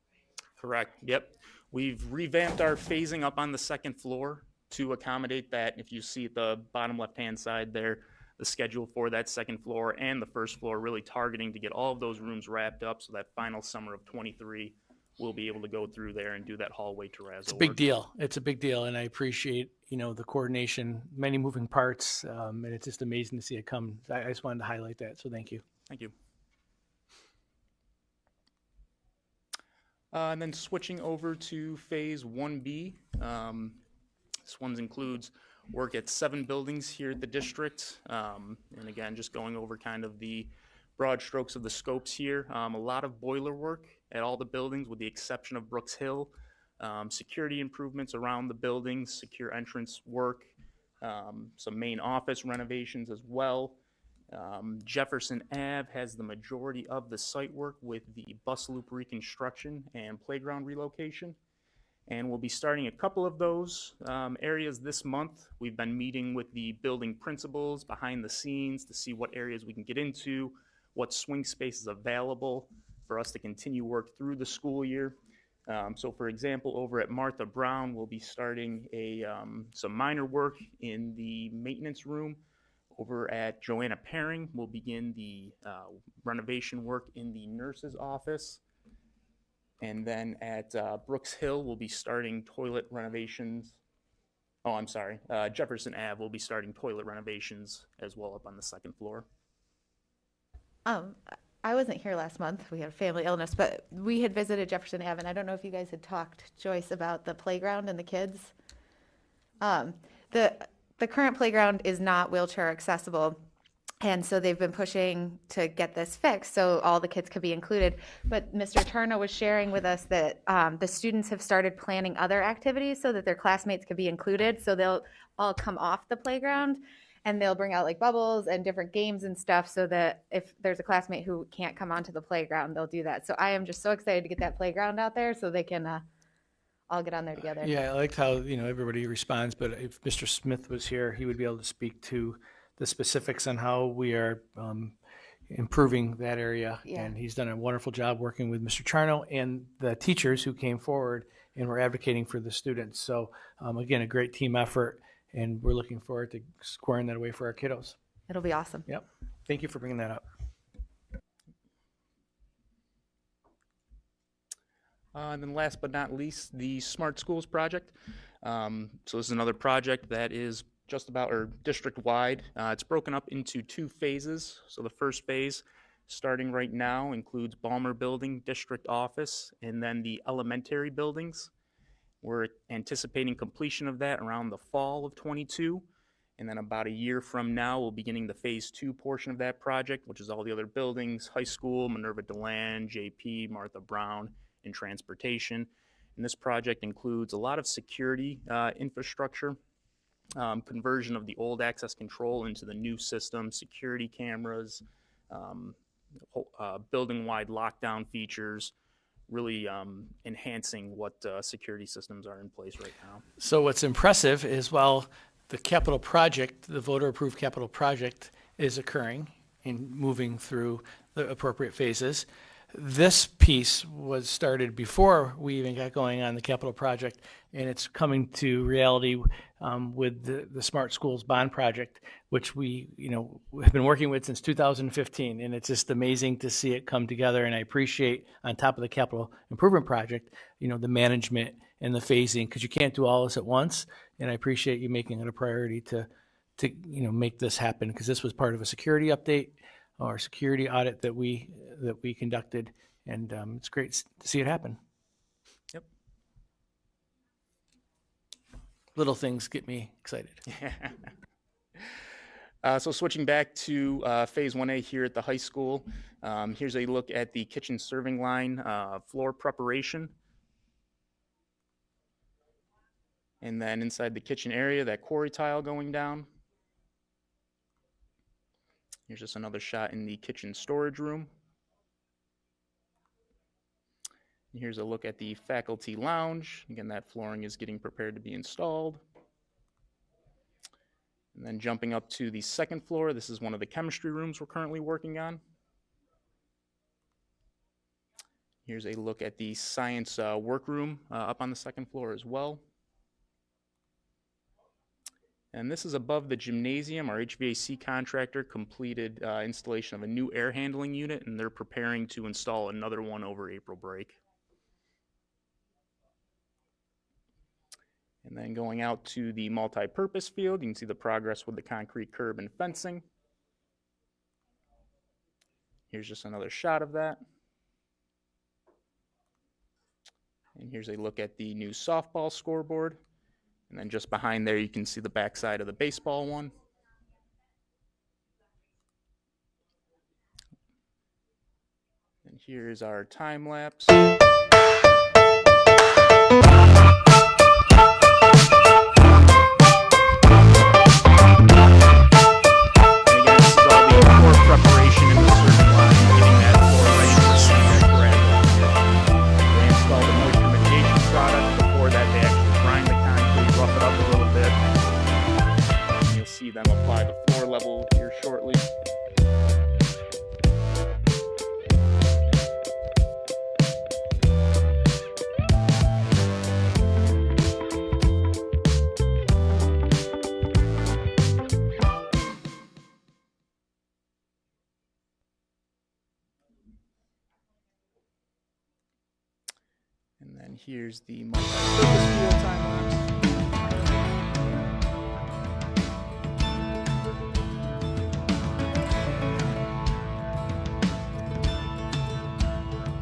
Correct, yep. We've revamped our phasing up on the second floor to accommodate that. If you see at the bottom left-hand side there, the schedule for that second floor and the first floor, really targeting to get all of those rooms wrapped up so that final summer of 23 we'll be able to go through there and do that hallway terrazzo. It's a big deal. It's a big deal, and I appreciate, you know, the coordination, many moving parts, and it's just amazing to see it come. I just wanted to highlight that, so thank you. Thank you. And then switching over to phase 1B. This one includes work at 7 buildings here at the district. And again, just going over kind of the broad strokes of the scopes here. A lot of boiler work at all the buildings with the exception of Brooks Hill. Security improvements around the buildings, secure entrance work, some main office renovations as well. Jefferson Ave has the majority of the site work with the bus loop reconstruction and playground relocation. And we'll be starting a couple of those areas this month. We've been meeting with the building principals behind the scenes to see what areas we can get into, what swing space is available for us to continue work through the school year. So for example, over at Martha Brown, we'll be starting some minor work in the maintenance room. Over at Joanna Paring, we'll begin the renovation work in the nurse's office. And then at Brooks Hill, we'll be starting toilet renovations. Oh, I'm sorry. Jefferson Ave will be starting toilet renovations as well up on the second floor. I wasn't here last month. We had a family illness, but we had visited Jefferson Ave, and I don't know if you guys had talked, Joyce, about the playground and the kids. The current playground is not wheelchair accessible, and so they've been pushing to get this fixed so all the kids could be included. But Mr. Turner was sharing with us that the students have started planning other activities so that their classmates could be included. So they'll all come off the playground and they'll bring out like bubbles and different games and stuff so that if there's a classmate who can't come onto the playground, they'll do that. So I am just so excited to get that playground out there so they can all get on there together. Yeah, I liked how, you know, everybody responds, but if Mr. Smith was here, he would be able to speak to the specifics on how we are improving that area. Yeah. And he's done a wonderful job working with Mr. Charno and the teachers who came forward and were advocating for the students. So again, a great team effort, and we're looking forward to squaring that away for our kiddos. It'll be awesome. Yep. Thank you for bringing that up. And then last but not least, the Smart Schools project. So this is another project that is just about, or district-wide. It's broken up into 2 phases. So the first phase, starting right now, includes Balmer Building, District Office, and then the elementary buildings. We're anticipating completion of that around the fall of 22. And then about a year from now, we'll be beginning the phase 2 portion of that project, which is all the other buildings, high school, Minerva DeLand, JP, Martha Brown, and transportation. And this project includes a lot of security infrastructure, conversion of the old access control into the new system, security cameras, building-wide lockdown features, really enhancing what security systems are in place right now. So what's impressive is while the capital project, the voter-approved capital project is occurring and moving through the appropriate phases, this piece was started before we even got going on the capital project, and it's coming to reality with the Smart Schools Bond Project, which we, have been working with since 2015, and it's just amazing to see it come together. And I appreciate, on top of the capital improvement project, the management and the phasing, because you can't do all this at once. And I appreciate you making it a priority to make this happen, because this was part of a security update or security audit that we conducted, and it's great to see it happen. Yep. Little things get me excited. So switching back to Phase 1A here at the high school, here's a look at the kitchen serving line floor preparation. And then inside the kitchen area, that quarry tile going down. Here's just another shot in the kitchen storage room. And here's a look at the faculty lounge. Again, that flooring is getting prepared to be installed. And then jumping up to the second floor, this is one of the chemistry rooms we're currently working on. Here's a look at the science workroom up on the second floor as well. And this is above the gymnasium. Our HVAC contractor completed installation of a new air handling unit, and they're preparing to install another one over April break. And then going out to the multi-purpose field, you can see the progress with the concrete curb and fencing. Here's just another shot of that. And here's a look at the new softball scoreboard. And then just behind there, you can see the backside of the baseball one. And here's our time lapse. Preparation in the serving line, getting that floor ready for that graduate. They installed a moisture mitigation product. Before that, they actually grind the concrete, rough it up a little bit. And you'll see them apply the floor level here shortly. And then here's the multi-purpose field time lapse.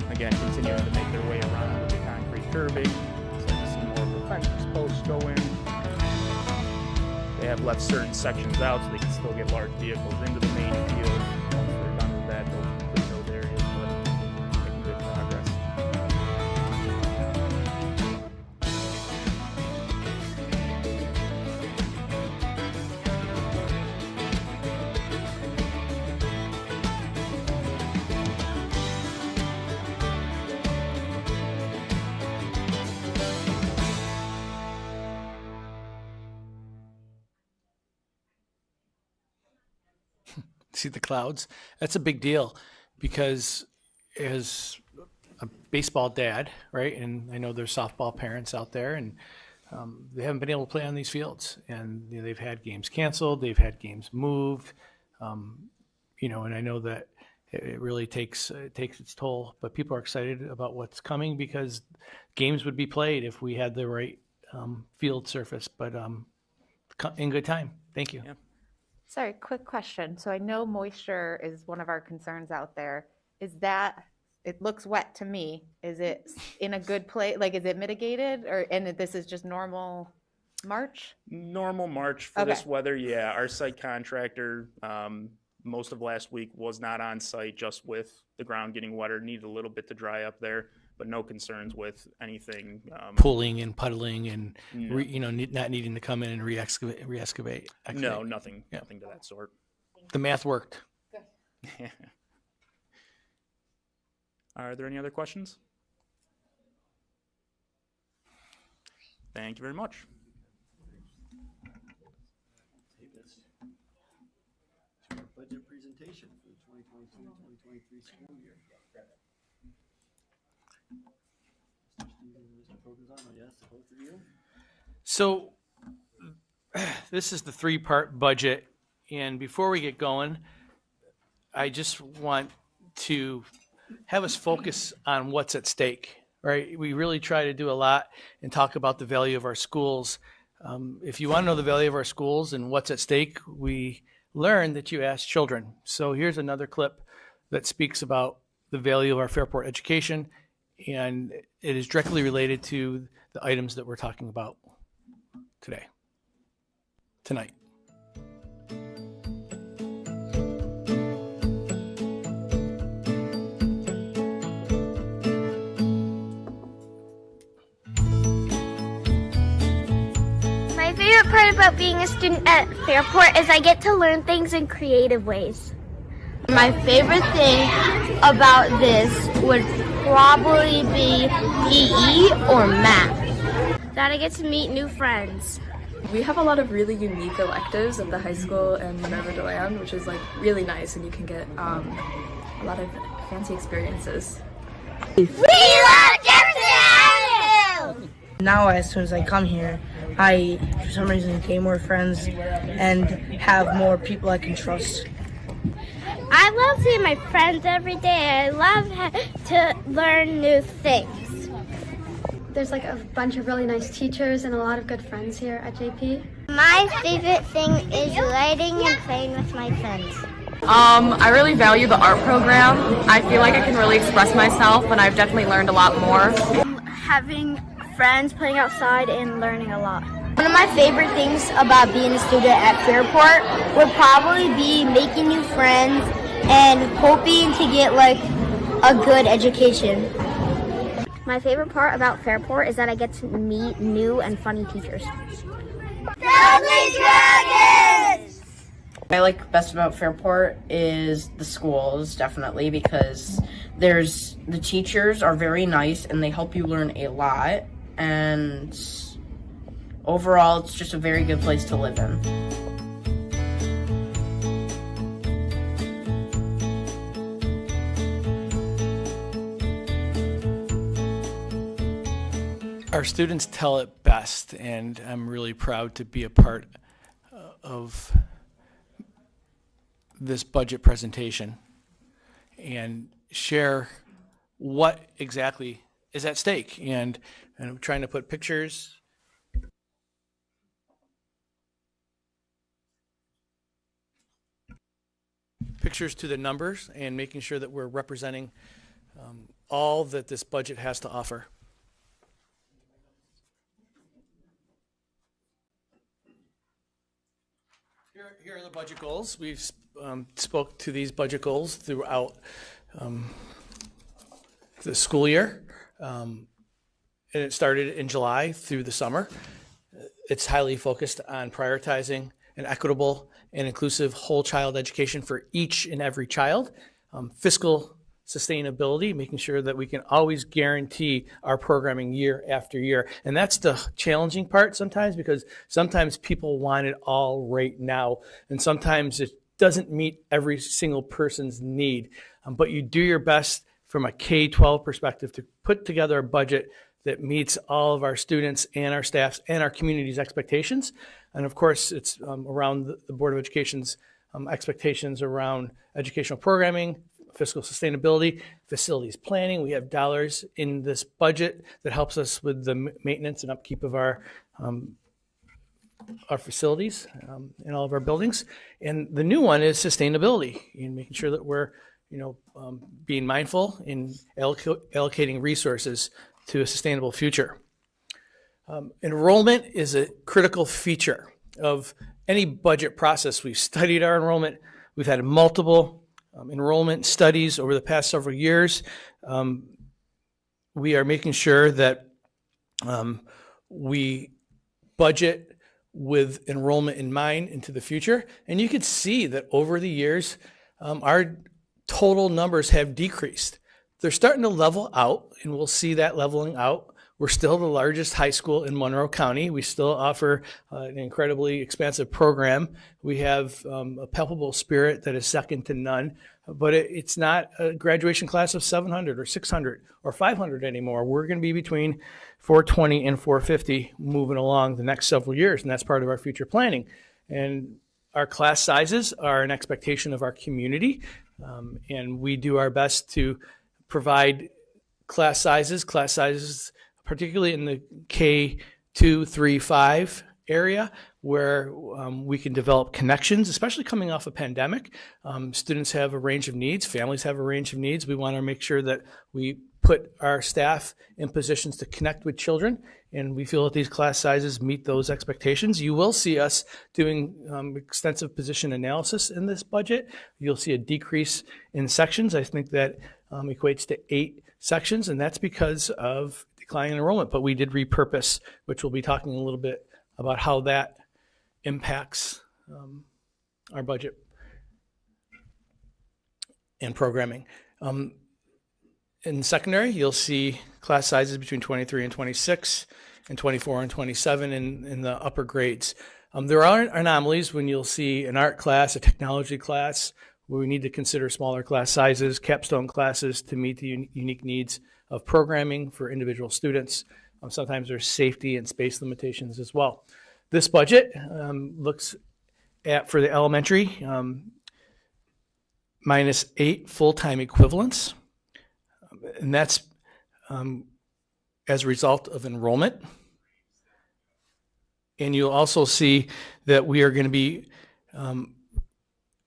Again, continuing to make their way around with the concrete curbing. So you see more of the fence posts go in. They have left certain sections out so they can still get large vehicles into the main field. Once they're done with that, they'll complete those areas, but making good progress. See the clouds? That's a big deal, because as a baseball dad, right, and I know there's softball parents out there, and they haven't been able to play on these fields, and they've had games canceled, they've had games moved, and I know that it really takes its toll, but people are excited about what's coming, because games would be played if we had the right field surface, but in good time. Thank you. Yeah. Sorry, quick question. So I know moisture is one of our concerns out there. Is that, it looks wet to me. Is it in a good place? Like, is it mitigated, and this is just normal March? Normal March for this weather, yeah. Our site contractor, most of last week was not on site, just with the ground getting wetter, needed a little bit to dry up there, but no concerns with anything. Pulling and puddling and, No. not needing to come in and re-excavate. No, nothing to that sort. The math worked. Are there any other questions? Thank you very much. Budget presentation for the 2022-2023 school year. Mr. Stevens and Mr. Provenzano, yes, both of you? So this is the three-part budget, and before we get going, I just want to have us focus on what's at stake, right? We really try to do a lot and talk about the value of our schools. If you want to know the value of our schools and what's at stake, we learn that you ask children. So here's another clip that speaks about the value of our Fairport education, and it is directly related to the items that we're talking about tonight. My favorite part about being a student at Fairport is I get to learn things in creative ways. My favorite thing about this would probably be PE or math. That I get to meet new friends. We have a lot of really unique electives at the high school and Minerva DeLand, which is like really nice, and you can get a lot of fancy experiences. We love Jefferson Avenue! Now, as soon as I come here, I, for some reason, gain more friends and have more people I can trust. I love seeing my friends every day. I love to learn new things. There's like a bunch of really nice teachers and a lot of good friends here at JP. My favorite thing is writing and playing with my friends. I really value the art program. I feel like I can really express myself, and I've definitely learned a lot more. Having friends, playing outside, and learning a lot. One of my favorite things about being a student at Fairport would probably be making new friends and hoping to get like a good education. My favorite part about Fairport is that I get to meet new and funny teachers. Dragons! What I like best about Fairport is the schools, definitely, because the teachers are very nice and they help you learn a lot, and overall it's just a very good place to live in. Our students tell it best, and I'm really proud to be a part of this budget presentation and share what exactly is at stake. And I'm trying to put pictures to the numbers and making sure that we're representing all that this budget has to offer. Here are the budget goals. We've spoke to these budget goals throughout the school year, and it started in July through the summer. It's highly focused on prioritizing an equitable and inclusive whole child education for each and every child, fiscal sustainability, making sure that we can always guarantee our programming year after year. And that's the challenging part sometimes, because sometimes people want it all right now, and sometimes it doesn't meet every single person's need. But you do your best from a K-12 perspective to put together a budget that meets all of our students and our staffs and our community's expectations. And of course, it's around the Board of Education's expectations around educational programming, fiscal sustainability, facilities planning. We have dollars in this budget that helps us with the maintenance and upkeep of our facilities in all of our buildings. And the new one is sustainability, and making sure that we're being mindful in allocating resources to a sustainable future. Enrollment is a critical feature of any budget process. We've studied our enrollment. We've had multiple enrollment studies over the past several years. We are making sure that we budget with enrollment in mind into the future. And you can see that over the years, our total numbers have decreased. They're starting to level out, and we'll see that leveling out We're still the largest high school in Monroe County. We still offer an incredibly expansive program. We have a palpable spirit that is second to none, but it's not a graduation class of 700 or 600 or 500 anymore. We're going to be between 420 and 450 moving along the next several years, and that's part of our future planning. And our class sizes are an expectation of our community, and we do our best to provide class sizes, particularly in the K2, 3, 5 area, where we can develop connections, especially coming off a pandemic. Students have a range of needs, families have a range of needs. We want to make sure that we put our staff in positions to connect with children, and we feel that these class sizes meet those expectations. You will see us doing extensive position analysis in this budget. You'll see a decrease in sections. I think that equates to 8 sections, and that's because of declining enrollment. But we did repurpose, which we'll be talking a little bit about how that impacts our budget and programming. In secondary, you'll see class sizes between 23 and 26 and 24 and 27 in the upper grades. There are anomalies when you'll see an art class, a technology class, where we need to consider smaller class sizes, capstone classes to meet the unique needs of programming for individual students. Sometimes there's safety and space limitations as well. This budget looks at, for the elementary, minus 8 full-time equivalents. And that's as a result of enrollment. And you'll also see that we are going to be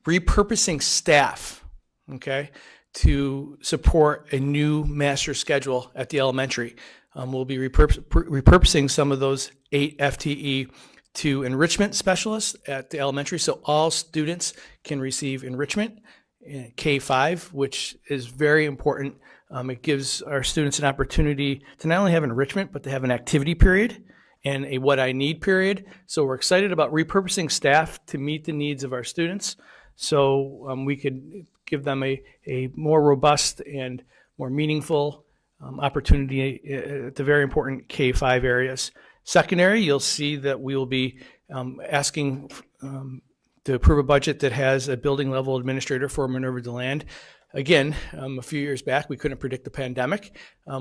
repurposing staff, okay, to support a new master schedule at the elementary. We'll be repurposing some of those 8 FTE to enrichment specialists at the elementary, so all students can receive enrichment in K-5, which is very important. It gives our students an opportunity to not only have enrichment, but to have an activity period and a what I need period. So we're excited about repurposing staff to meet the needs of our students, so we could give them a more robust and more meaningful opportunity at the very important K-5 areas. Secondary, you'll see that we will be asking to approve a budget that has a building level administrator for Minerva DeLand. Again, a few years back, we couldn't predict the pandemic.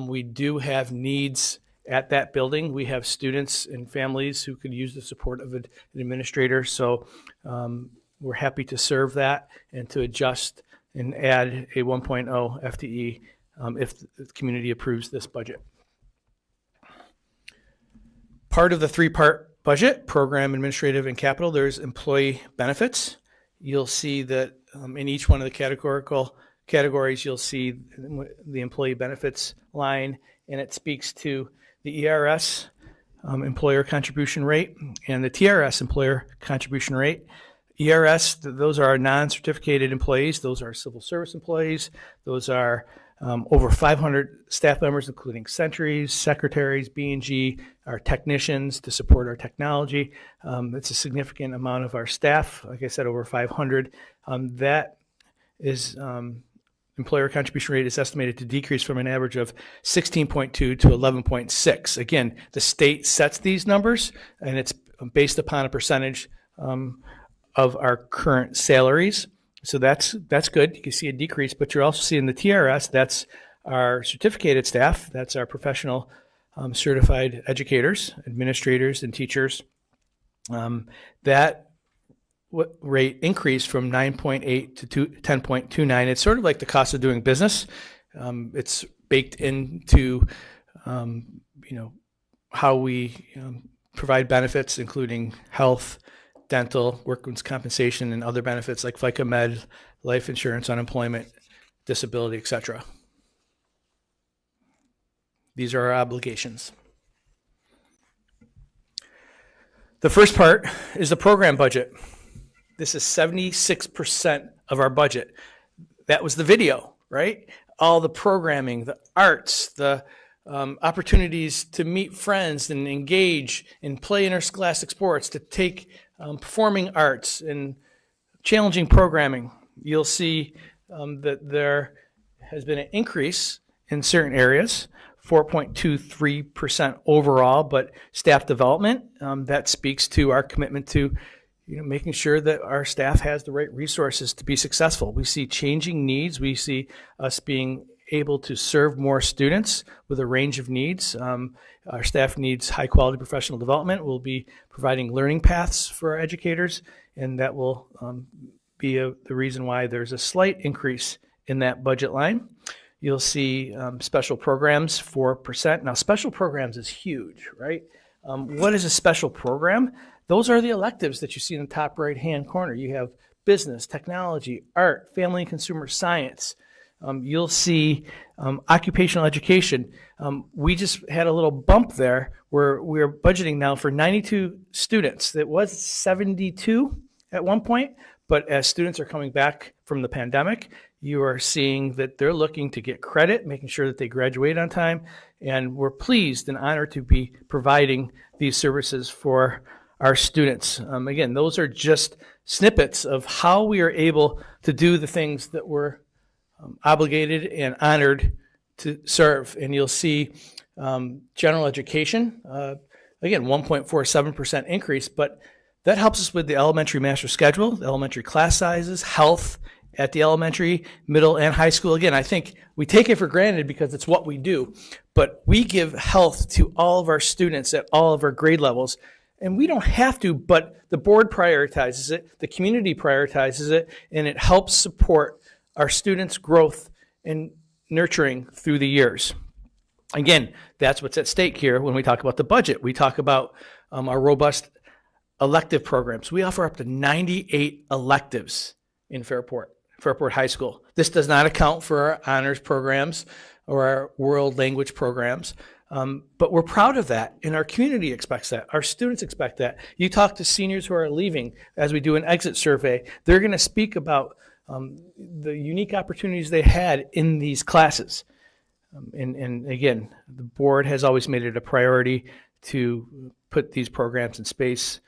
We do have needs at that building. We have students and families who could use the support of an administrator. So we're happy to serve that and to adjust and add a 1.0 FTE if the community approves this budget. Part of the 3-part budget, program, administrative, and capital, there's employee benefits. You'll see that in each one of the categories, you'll see the employee benefits line, and it speaks to the ERS employer contribution rate and the TRS employer contribution rate. ERS, those are our non-certificated employees. Those are civil service employees. Those are over 500 staff members, including sentries, secretaries, B&G, our technicians to support our technology. It's a significant amount of our staff, like I said, over 500. That is employer contribution rate is estimated to decrease from an average of 16.2 to 11.6. Again, the state sets these numbers, and it's based upon a percentage of our current salaries. So that's good. You can see a decrease, but you're also seeing the TRS. That's our certificated staff. That's our professional certified educators, administrators, and teachers. That rate increased from 9.8 to 10.29. It's sort of like the cost of doing business. It's baked into how we provide benefits, including health, dental, workman's compensation, and other benefits like FICA Med, life insurance, unemployment, disability, etc. These are our obligations. The first part is the program budget. This is 76% of our budget. That was the video, right? All the programming, the arts, the opportunities to meet friends and engage and play interscholastic sports, to take performing arts and challenging programming. You'll see that there has been an increase in certain areas 4.23% overall, but staff development, that speaks to our commitment to making sure that our staff has the right resources to be successful. We see changing needs. We see us being able to serve more students with a range of needs. Our staff needs high quality professional development. We'll be providing learning paths for our educators, and that will be the reason why there's a slight increase in that budget line. You'll see special programs, 4%. Now, special programs is huge, right? What is a special program? Those are the electives that you see in the top right-hand corner. You have business, technology, art, family and consumer science. You'll see occupational education. We just had a little bump there where we're budgeting now for 92 students. It was 72 at one point, but as students are coming back from the pandemic, you are seeing that they're looking to get credit, making sure that they graduate on time, and we're pleased and honored to be providing these services for our students. Again, those are just snippets of how we are able to do the things that we're obligated and honored to serve. And you'll see general education, again, 1.47% increase, but that helps us with the elementary master schedule, the elementary class sizes, health at the elementary, middle, and high school. Again, I think we take it for granted because it's what we do, but we give health to all of our students at all of our grade levels. And we don't have to, but the board prioritizes it, the community prioritizes it, and it helps support our students' growth and nurturing through the years. Again, that's what's at stake here when we talk about the budget. We talk about our robust elective programs. We offer up to 98 electives in Fairport High School. This does not account for our honors programs or our world language programs. But we're proud of that, and our community expects that. Our students expect that. You talk to seniors who are leaving as we do an exit survey. They're going to speak about the unique opportunities they had in these classes. And again, the board has always made it a priority to put these programs in space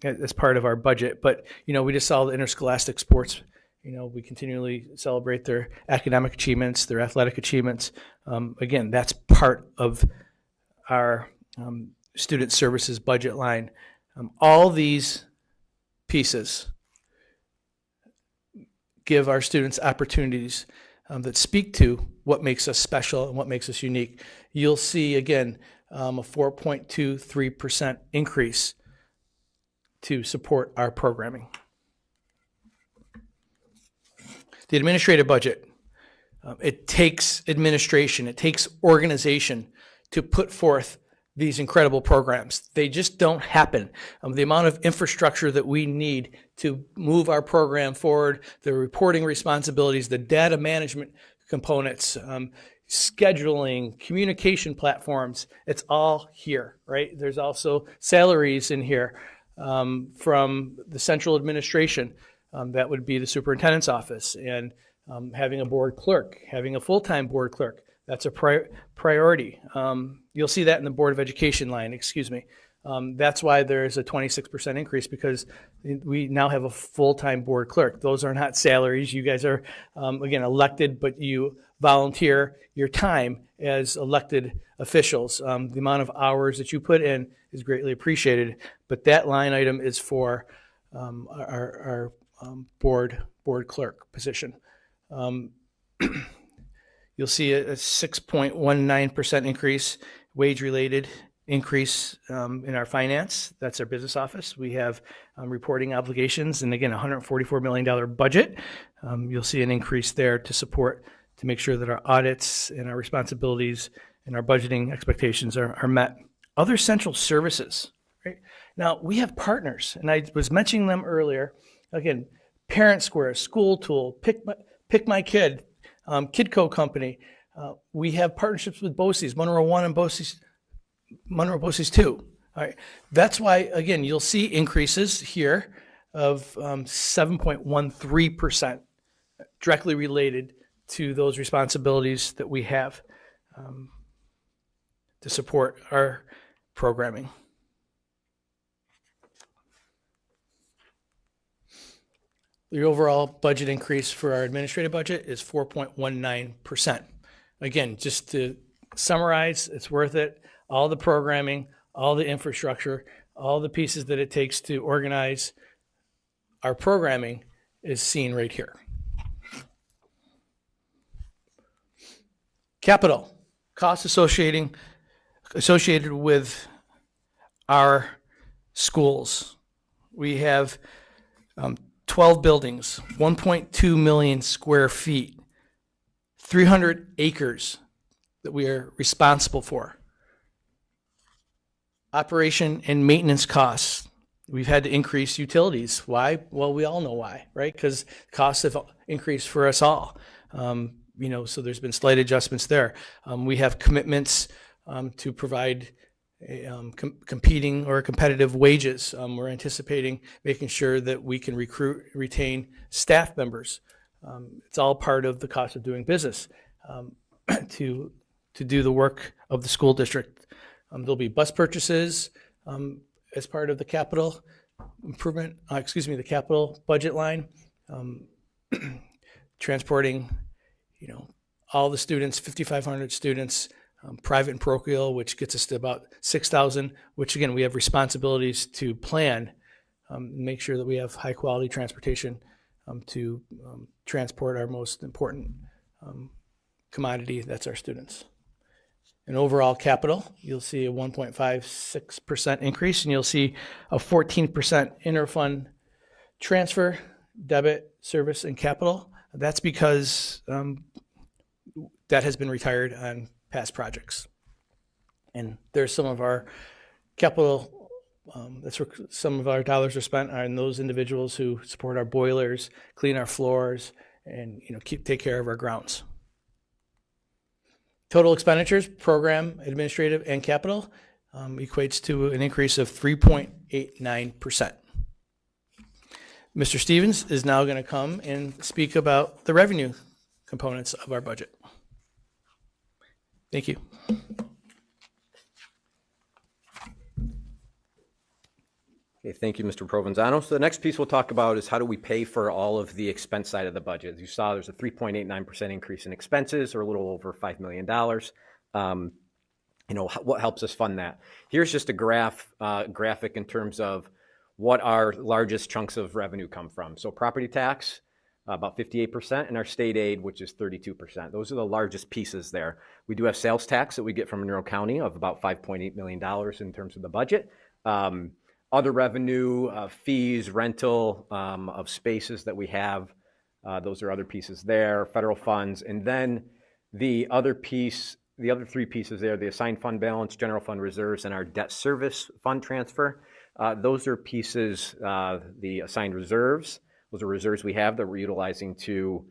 as part of our budget. But, we just saw the interscholastic sports. We continually celebrate their academic achievements, their athletic achievements. Again, that's part of our student services budget line. All these pieces give our students opportunities that speak to what makes us special and what makes us unique. You'll see, again, a 4.23% increase to support our programming. The administrative budget, it takes administration, it takes organization to put forth these incredible programs. They just don't happen. The amount of infrastructure that we need to move our program forward, the reporting responsibilities, the data management components, scheduling, communication platforms, it's all here, right? There's also salaries in here from the central administration. That would be the superintendent's office, and having a board clerk, having a full-time board clerk. That's a priority. You'll see that in the Board of Education line, excuse me. That's why there's a 26% increase, because we now have a full-time board clerk. Those are not salaries. You guys are, again, elected, but you volunteer your time as elected officials. The amount of hours that you put in is greatly appreciated, but that line item is for our board clerk position. You'll see a 6.19% increase, wage-related increase in our finance. That's our business office. We have reporting obligations, and again, $144 million budget. You'll see an increase there to make sure that our audits and our responsibilities and our budgeting expectations are met. Other central services, right? Now, we have partners, and I was mentioning them earlier. Again, Parent Square, School Tool, Pick My Kid, Kidco Company. We have partnerships with BOCES, Monroe 1 and Monroe BOCES 2. All right. That's why, again, you'll see increases here of 7.13%, directly related to those responsibilities that we have to support our programming. The overall budget increase for our administrative budget is 4.19%. Again, just to summarize, it's worth it. All the programming, all the infrastructure, all the pieces that it takes to organize our programming is seen right here. Capital, costs associated with our schools. We have 12 buildings, 1.2 million square feet, 300 acres that we are responsible for. Operation and maintenance costs. We've had to increase utilities. Why? Well, we all know why, right? Because costs have increased for us all. So there's been slight adjustments there. We have commitments to provide competing or competitive wages. We're anticipating making sure that we can retain staff members. It's all part of the cost of doing business to do the work of the school district. There'll be bus purchases as part of the capital improvement, the capital budget line, transporting, all the students, 5,500 students, private and parochial, which gets us to about 6,000, which again, we have responsibilities to plan, make sure that we have high quality transportation to transport our most important commodity, that's our students. In overall capital, you'll see a 1.56% increase, and you'll see a 14% interfund transfer, debit, service, and capital. That's because that has been retired on past projects. And there's some of our capital, that's where some of our dollars are spent on those individuals who support our boilers, clean our floors, and take care of our grounds. Total expenditures, program, administrative, and capital equates to an increase of 3.89%. Mr. Stevens is now going to come and speak about the revenue components of our budget. Thank you. Okay, thank you, Mr. Provenzano. So the next piece we'll talk about is how do we pay for all of the expense side of the budget. As you saw, there's a 3.89% increase in expenses, or a little over $5 million. What helps us fund that? Here's just a graphic in terms of what our largest chunks of revenue come from. So property tax, about 58%, and our state aid, which is 32%. Those are the largest pieces there. We do have sales tax that we get from Monroe County of about $5.8 million in terms of the budget. Other revenue, fees, rental of spaces that we have, those are other pieces there, federal funds. And then the other three pieces there, the assigned fund balance, general fund reserves, and our debt service fund transfer. Those are pieces, the assigned reserves. Those are reserves we have that we're utilizing to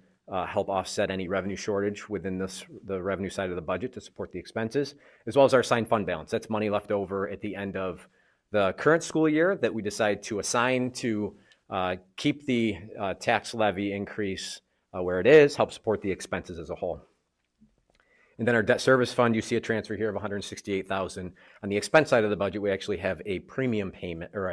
help offset any revenue shortage within the revenue side of the budget to support the expenses, as well as our assigned fund balance. That's money left over at the end of the current school year that we decide to assign to keep the tax levy increase where it is, help support the expenses as a whole. And then our debt service fund, you see a transfer here of $168,000. On the expense side of the budget, we actually have a premium payment, or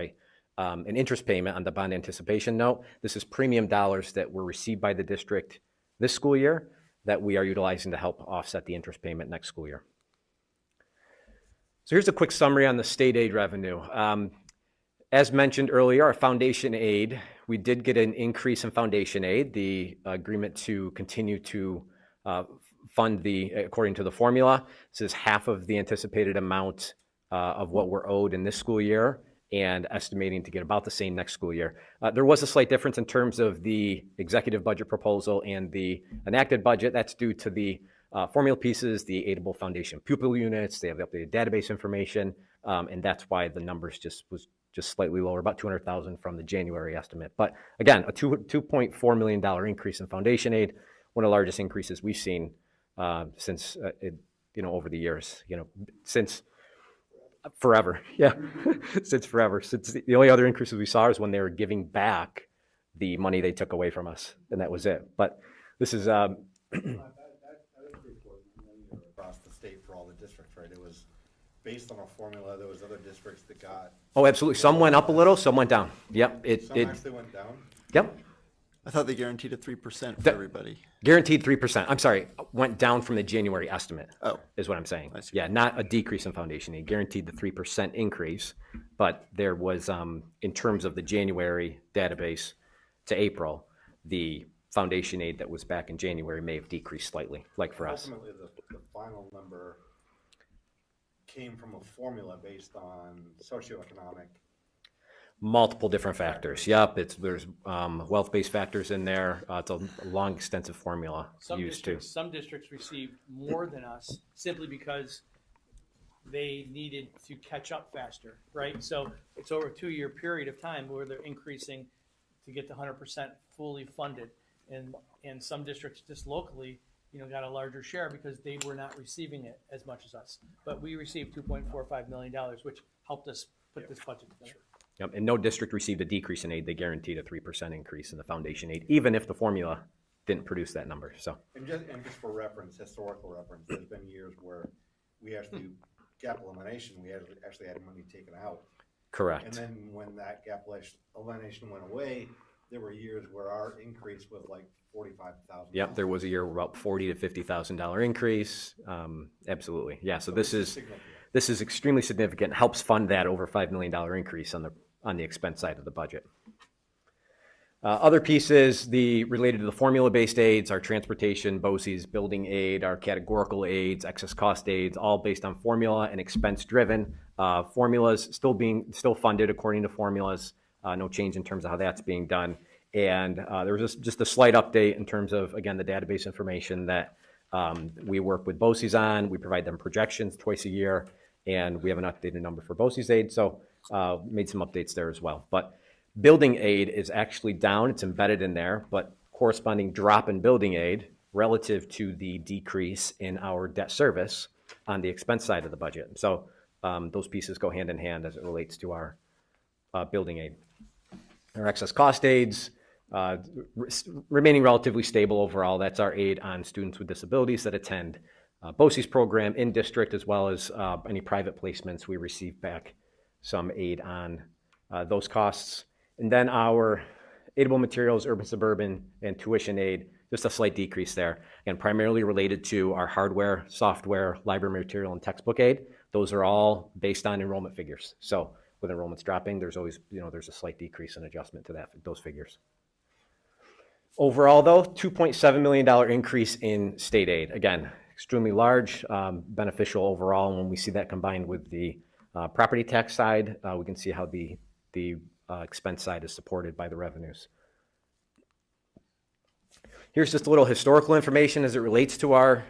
an interest payment on the bond anticipation note. This is premium dollars that were received by the district this school year that we are utilizing to help offset the interest payment next school year. So here's a quick summary on the state aid revenue. As mentioned earlier, our foundation aid, we did get an increase in foundation aid, the agreement to continue to fund according to the formula. This is half of the anticipated amount of what we're owed in this school year, and estimating to get about the same next school year. There was a slight difference in terms of the executive budget proposal and the enacted budget. That's due to the formula pieces, the aidable foundation pupil units, they have the updated database information, and that's why the numbers was slightly lower, about $200,000 from the January estimate. But again, a $2.4 million increase in foundation aid, one of the largest increases we've seen since over the years, since forever. Yeah, since forever. Since the only other increases we saw is when they were giving back the money they took away from us, and that was it. But this is across the state for all the districts, right? It was based on a formula. There was other districts that got. Oh, absolutely. Some went up a little, some went down. Yep. Some actually went down. Yep. I thought they guaranteed a 3% for everybody. Guaranteed 3%. I'm sorry, went down from the January estimate. Oh. Is what I'm saying. Yeah, not a decrease in foundation aid. Guaranteed the 3% increase, but there was, in terms of the January database to April, the foundation aid that was back in January may have decreased slightly, like for us. Ultimately, the final number came from a formula based on socioeconomic. Multiple different factors. Yep, there's wealth-based factors in there. It's a long, extensive formula used to. Some districts received more than us simply because they needed to catch up faster, right? So it's over a 2-year period of time where they're increasing to get to 100% fully funded. And some districts just locally, got a larger share because they were not receiving it as much as us. But we received $2.45 million, which helped us put this budget together. Yep, and no district received a decrease in aid. They guaranteed a 3% increase in the foundation aid, even if the formula didn't produce that number. So. And just for reference, historical reference, there's been years where we actually do gap elimination. We actually had money taken out. Correct. And then when that gap elimination went away, there were years where our increase was like $45,000. Yep, there was a year where about $40,000 to $50,000 increase. Absolutely, yeah. So this is extremely significant. Helps fund that over $5 million increase on the expense side of the budget. Other pieces related to the formula-based aids, our transportation, BOCES, building aid, our categorical aids, excess cost aids, all based on formula and expense-driven. Formulas still funded according to formulas. No change in terms of how that's being done. And there was just a slight update in terms of, again, the database information that we work with BOCES on. We provide them projections twice a year, and we have an updated number for BOCES aid. So made some updates there as well. But building aid is actually down. It's embedded in there, but corresponding drop in building aid relative to the decrease in our debt service on the expense side of the budget. So those pieces go hand in hand as it relates to our building aid. Our excess cost aids remaining relatively stable overall. That's our aid on students with disabilities that attend BOCES program in district, as well as any private placements. We receive back some aid on those costs. And then our aidable materials, urban, suburban, and tuition aid, just a slight decrease there. And primarily related to our hardware, software, library material, and textbook aid. Those are all based on enrollment figures. So with enrollments dropping, there's always, there's a slight decrease in adjustment to those figures. Overall, though, $2.7 million increase in state aid. Again, extremely large, beneficial overall. And when we see that combined with the property tax side, we can see how the expense side is supported by the revenues. Here's just a little historical information as it relates to our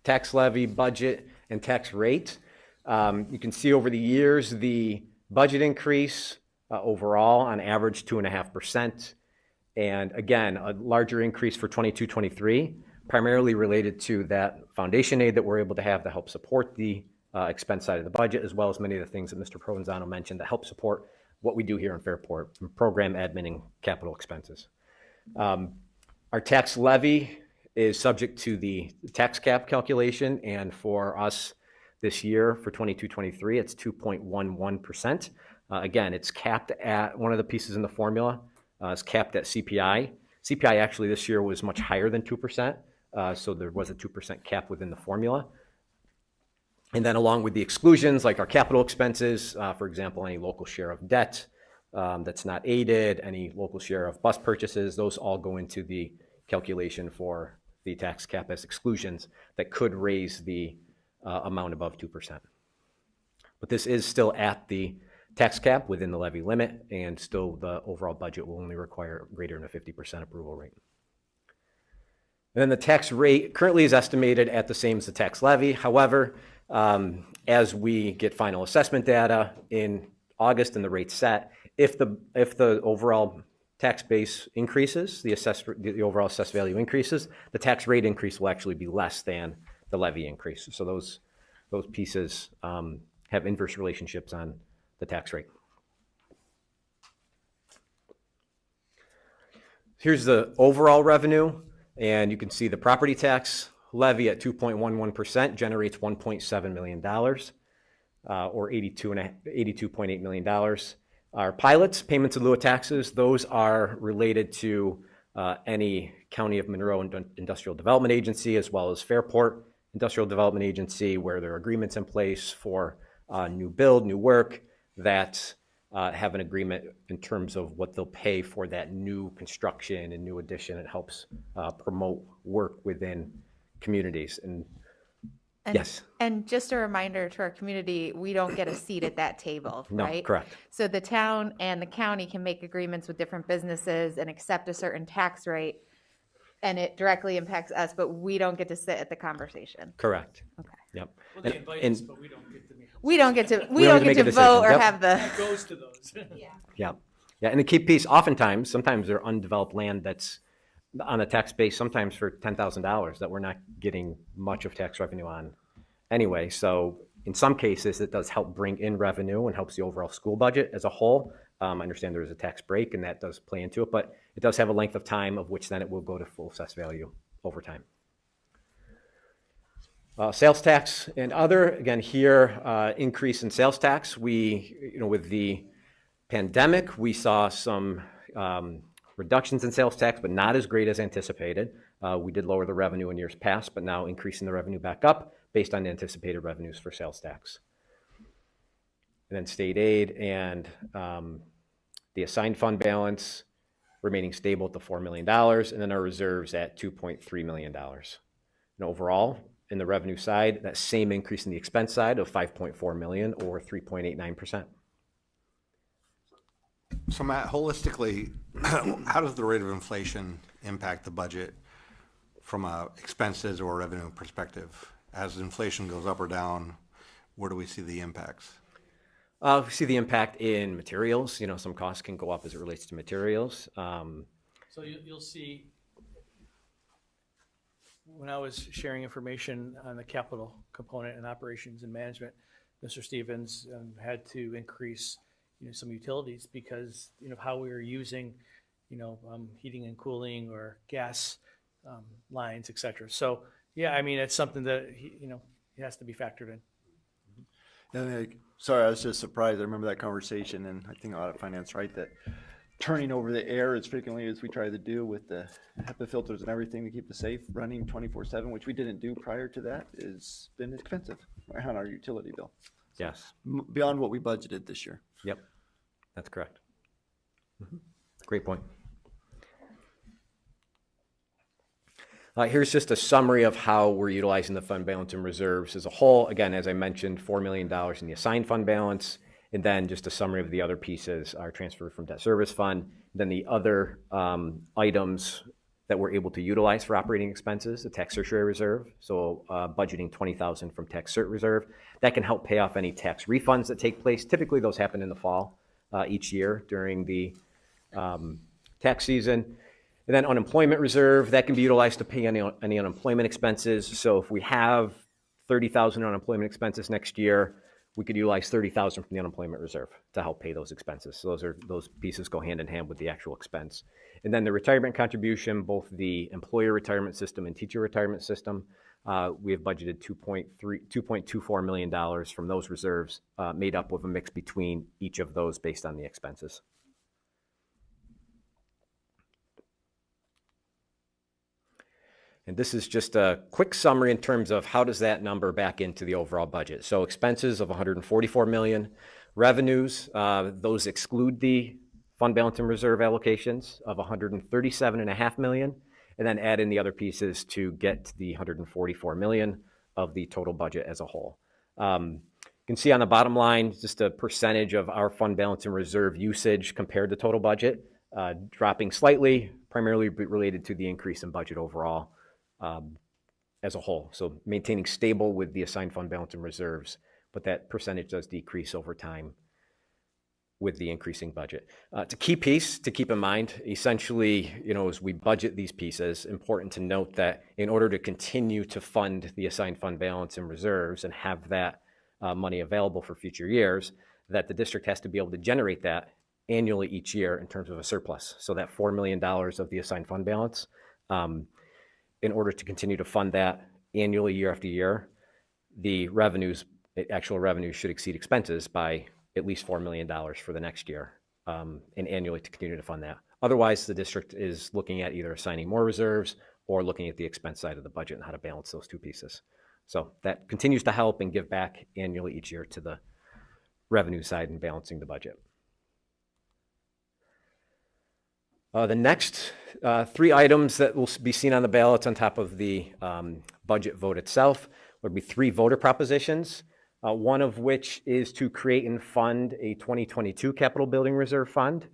tax levy, budget, and tax rate. You can see over the years the budget increase overall on average 2.5%. And again, a larger increase for 22-23, primarily related to that foundation aid that we're able to have to help support the expense side of the budget, as well as many of the things that Mr. Provenzano mentioned that help support what we do here in Fairport, from program admin and capital expenses. Our tax levy is subject to the tax cap calculation, and for us this year, for 22-23, it's 2.11%. Again, it's capped at, one of the pieces in the formula is capped at CPI. CPI actually this year was much higher than 2%, so there was a 2% cap within the formula. And then along with the exclusions, like our capital expenses, for example, any local share of debt that's not aided, any local share of bus purchases, those all go into the calculation for the tax cap as exclusions that could raise the amount above 2%. But this is still at the tax cap within the levy limit, and still the overall budget will only require greater than a 50% approval rate. And then the tax rate currently is estimated at the same as the tax levy. However, as we get final assessment data in August and the rate set, if the overall tax base increases, the overall assessed value increases, the tax rate increase will actually be less than the levy increase. So those pieces have inverse relationships on the tax rate. Here's the overall revenue, and you can see the property tax levy at 2.11% generates $1.7 million, or $82.8 million. Our pilots, payments in lieu of taxes, those are related to any County of Monroe Industrial Development Agency, as well as Fairport Industrial Development Agency, where there are agreements in place for new build, new work, that have an agreement in terms of what they'll pay for that new construction and new addition. It helps promote work within communities. And yes. And just a reminder to our community, we don't get a seat at that table, No, right? correct. So the town and the county can make agreements with different businesses and accept a certain tax rate, and it directly impacts us, but we don't get to sit at the conversation. Correct. Okay. Yep. Well, they invite us, but we don't get to meet. We don't get to make a decision. vote or Yep. have the. That goes to those. Yeah. Yeah. And the key piece, sometimes they're undeveloped land that's on a tax base, sometimes for $10,000 that we're not getting much of tax revenue on anyway. So in some cases, it does help bring in revenue and helps the overall school budget as a whole. I understand there is a tax break and that does play into it, but it does have a length of time of which then it will go to full assessed value over time. Sales tax and other, again, here, increase in sales tax. With the pandemic, we saw some reductions in sales tax, but not as great as anticipated. We did lower the revenue in years past, but now increasing the revenue back up based on anticipated revenues for sales tax. And then state aid and the assigned fund balance remaining stable at the $4 million, and then our reserves at $2.3 million. And overall, in the revenue side, that same increase in the expense side of $5.4 million or 3.89%. So Matt, holistically, how does the rate of inflation impact the budget from a expenses or revenue perspective? As inflation goes up or down, where do we see the impacts? We see the impact in materials. Some costs can go up as it relates to materials. So you'll see, when I was sharing information on the capital component and operations and management, Mr. Stevens had to increase, some utilities because, of how we were using, heating and cooling or gas lines, et cetera. So, yeah, it's something that, it has to be factored in. Sorry, I was just surprised. I remember that conversation, and I think audit finance, right, that turning over the air as frequently as we try to do with the HEPA filters and everything to keep the safe running 24/7, which we didn't do prior to that, has been expensive on our utility bill. Yes. Beyond what we budgeted this year. Yep, that's correct. Great point. Here's just a summary of how we're utilizing the fund balance and reserves as a whole. Again, as I mentioned, $4 million in the assigned fund balance, and then just a summary of the other pieces are transferred from debt service fund. Then the other items that we're able to utilize for operating expenses, the tax certiorari reserve. So budgeting $20,000 from tax cert reserve. That can help pay off any tax refunds that take place. Typically, those happen in the fall each year during the tax season. And then unemployment reserve, that can be utilized to pay any unemployment expenses. So if we have $30,000 in unemployment expenses next year, we could utilize $30,000 from the unemployment reserve to help pay those expenses. So those pieces go hand in hand with the actual expense. And then the retirement contribution, both the employer retirement system and teacher retirement system, we have budgeted $2.24 million from those reserves, made up of a mix between each of those based on the expenses. And this is just a quick summary in terms of how does that number back into the overall budget. So expenses of $144 million, revenues, those exclude the fund balance and reserve allocations of $137.5 million, and then add in the other pieces to get to the $144 million of the total budget as a whole. You can see on the bottom line, just a percentage of our fund balance and reserve usage compared to total budget, dropping slightly, primarily related to the increase in budget overall. As a whole. So maintaining stable with the assigned fund balance and reserves, but that percentage does decrease over time with the increasing budget. It's a key piece to keep in mind. Essentially, as we budget these pieces, important to note that in order to continue to fund the assigned fund balance and reserves and have that money available for future years, that the district has to be able to generate that annually each year in terms of a surplus. So that $4 million of the assigned fund balance, in order to continue to fund that annually, year after year, the actual revenues should exceed expenses by at least $4 million for the next year, and annually to continue to fund that. Otherwise, the district is looking at either assigning more reserves or looking at the expense side of the budget and how to balance those two pieces. So that continues to help and give back annually each year to the revenue side and balancing the budget. The next three items that will be seen on the ballots on top of the budget vote itself would be three voter propositions, one of which is to create and fund a 2022 capital building reserve fund.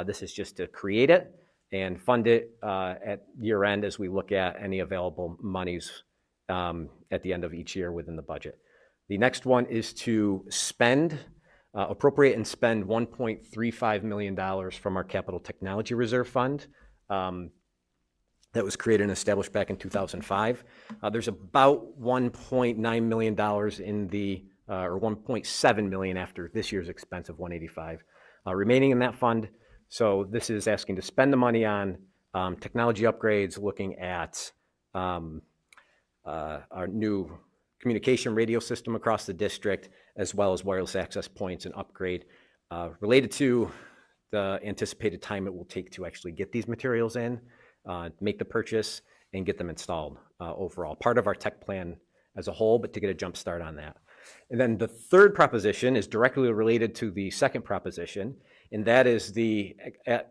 This is just to create it and fund it at year end as we look at any available monies at the end of each year within the budget. The next one is to appropriate and spend $1.35 million from our Capital Technology Reserve Fund that was created and established back in 2005. There's about $1.9 million in the, or $1.7 million after this year's expense of $185 remaining in that fund. So this is asking to spend the money on technology upgrades, looking at our new communication radio system across the district, as well as wireless access points and upgrade related to the anticipated time it will take to actually get these materials in, make the purchase, and get them installed overall. Part of our tech plan as a whole, but to get a jump start on that. And then the third proposition is directly related to the second proposition, and that is the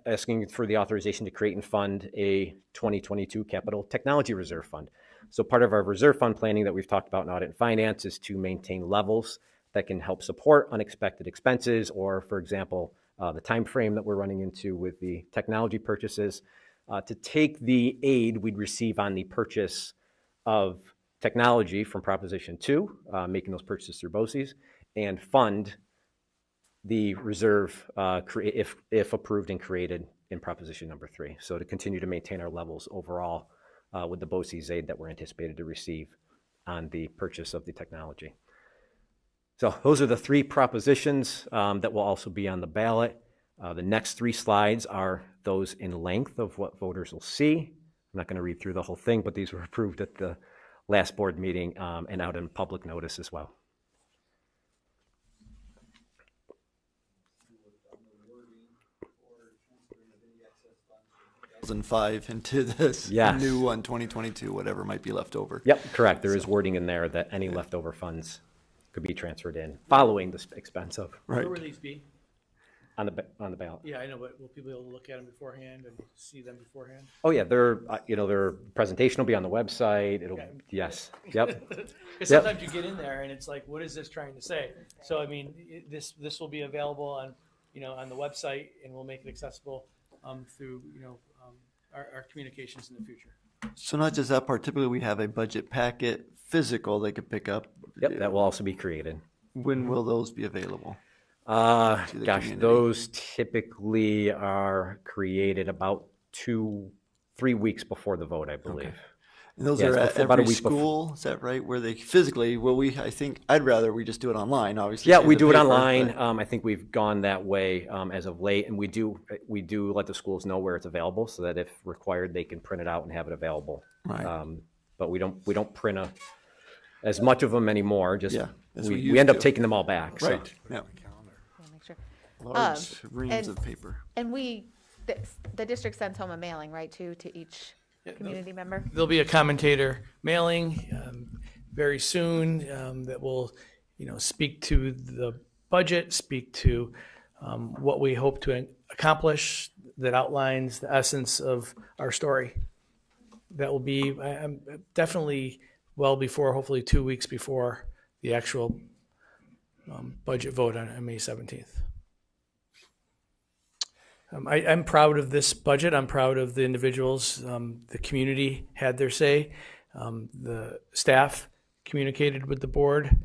asking for the authorization to create and fund a 2022 Capital Technology Reserve Fund. So part of our reserve fund planning that we've talked about in audit and finance is to maintain levels that can help support unexpected expenses, or for example, the time frame that we're running into with the technology purchases, to take the aid we'd receive on the purchase of technology from Proposition 2, making those purchases through BOCES, and fund the reserve if approved and created in Proposition number 3. So to continue to maintain our levels overall with the BOCES aid that we're anticipated to receive on the purchase of the technology. So those are the three propositions that will also be on the ballot. The next three slides are those in length of what voters will see. I'm not going to read through the whole thing, but these were approved at the last board meeting and out in public notice as well. Into this Yes. new one, 2022, whatever might be left over. Yep, correct. There is wording in there that any leftover funds could be transferred in following this expense of. Where will these be? On the ballot. Yeah, I know, but will people be able to look at them beforehand and see them beforehand? Oh yeah, their their presentation will be on the website. It'll yes, yep. Because sometimes you get in there and it's like, what is this trying to say? So I mean, this will be available on on the website, and we'll make it accessible through our communications in the future. So not just that part, typically we have a budget packet physical they could pick up. Yep, that will also be created. When will those be available? Gosh, community? those typically are created about 2-3 weeks before the vote, I believe. Okay. And those Yeah, are it's at about a every week before. school, is that right? Where they physically, I think, I'd rather we just do it online, obviously. Yeah, save we the do it paper, online. but- I think we've gone that way as of late, and we do let the schools know where it's available, so that if required, they can print it out and have it available. Right. But we don't print as much of them anymore. Just Yeah, as we used end up to. taking them all back. so. Right, yeah. Make sure. Large reams of paper. And the district sends home a mailing, right, to each community member? There'll be a commentator mailing very soon that will, speak to the budget, speak to what we hope to accomplish, that outlines the essence of our story. That will be definitely well before, hopefully 2 weeks before the actual budget vote on May 17th. I'm proud of this budget. I'm proud of the individuals. The community had their say. The staff communicated with the board,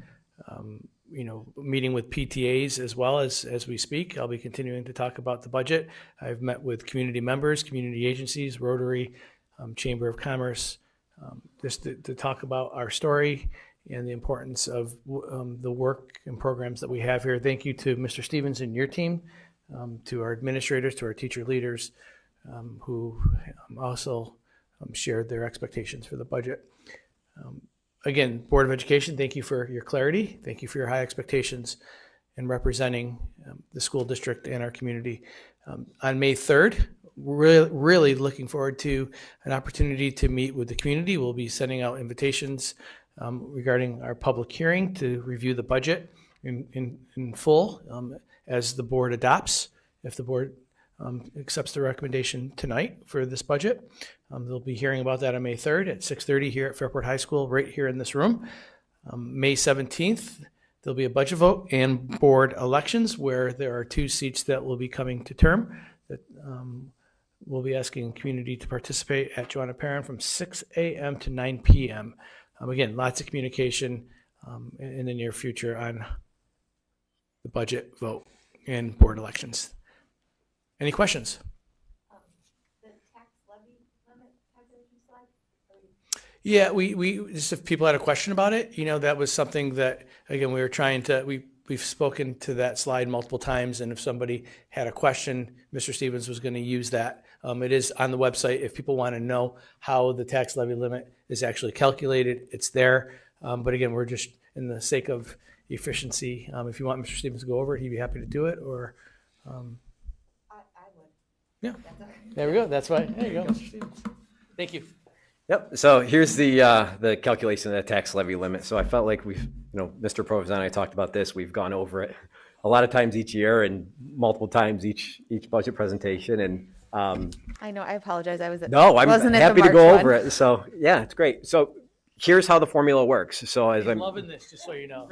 meeting with PTAs as well as we speak. I'll be continuing to talk about the budget. I've met with community members, community agencies, Rotary, Chamber of Commerce, just to talk about our story and the importance of the work and programs that we have here. Thank you to Mr. Stevens and your team, to our administrators, to our teacher leaders, who also shared their expectations for the budget. Again, Board of Education, thank you for your clarity. Thank you for your high expectations in representing the school district and our community. On May 3rd, really looking forward to an opportunity to meet with the community. We'll be sending out invitations regarding our public hearing to review the budget in full as the board adopts. If the board accepts the recommendation tonight for this budget, they'll be hearing about that on May 3rd at 6:30 here at Fairport High School, right here in this room. May 17th, there'll be a budget vote and board elections where there are 2 seats that will be coming to term that we'll be asking community to participate at Joanna Perrin from 6 a.m. to 9 p.m. Again, lots of communication in the near future on the budget vote and board elections. Any questions? The tax levy limit taxation slide? Yeah, we just if people had a question about it, that was something that, again, we were trying to, we've spoken to that slide multiple times, and if somebody had a question, Mr. Stevens was going to use that. It is on the website. If people want to know how the tax levy limit is actually calculated, it's there. But again, we're just, in the sake of efficiency, if you want Mr. Stevens to go over it, he'd be happy to do it, or... I would. Yeah, there we go. That's why. There you go, Mr. Stevens. Thank you. Yep. So here's the calculation of the tax levy limit. So I felt like Mr. Provenzano and I talked about this. We've gone over it a lot of times each year and multiple times each budget presentation. And I know. I apologize. I wasn't happy to go over it. So yeah, it's great. So here's how the formula works. So as I'm loving this, just so you know.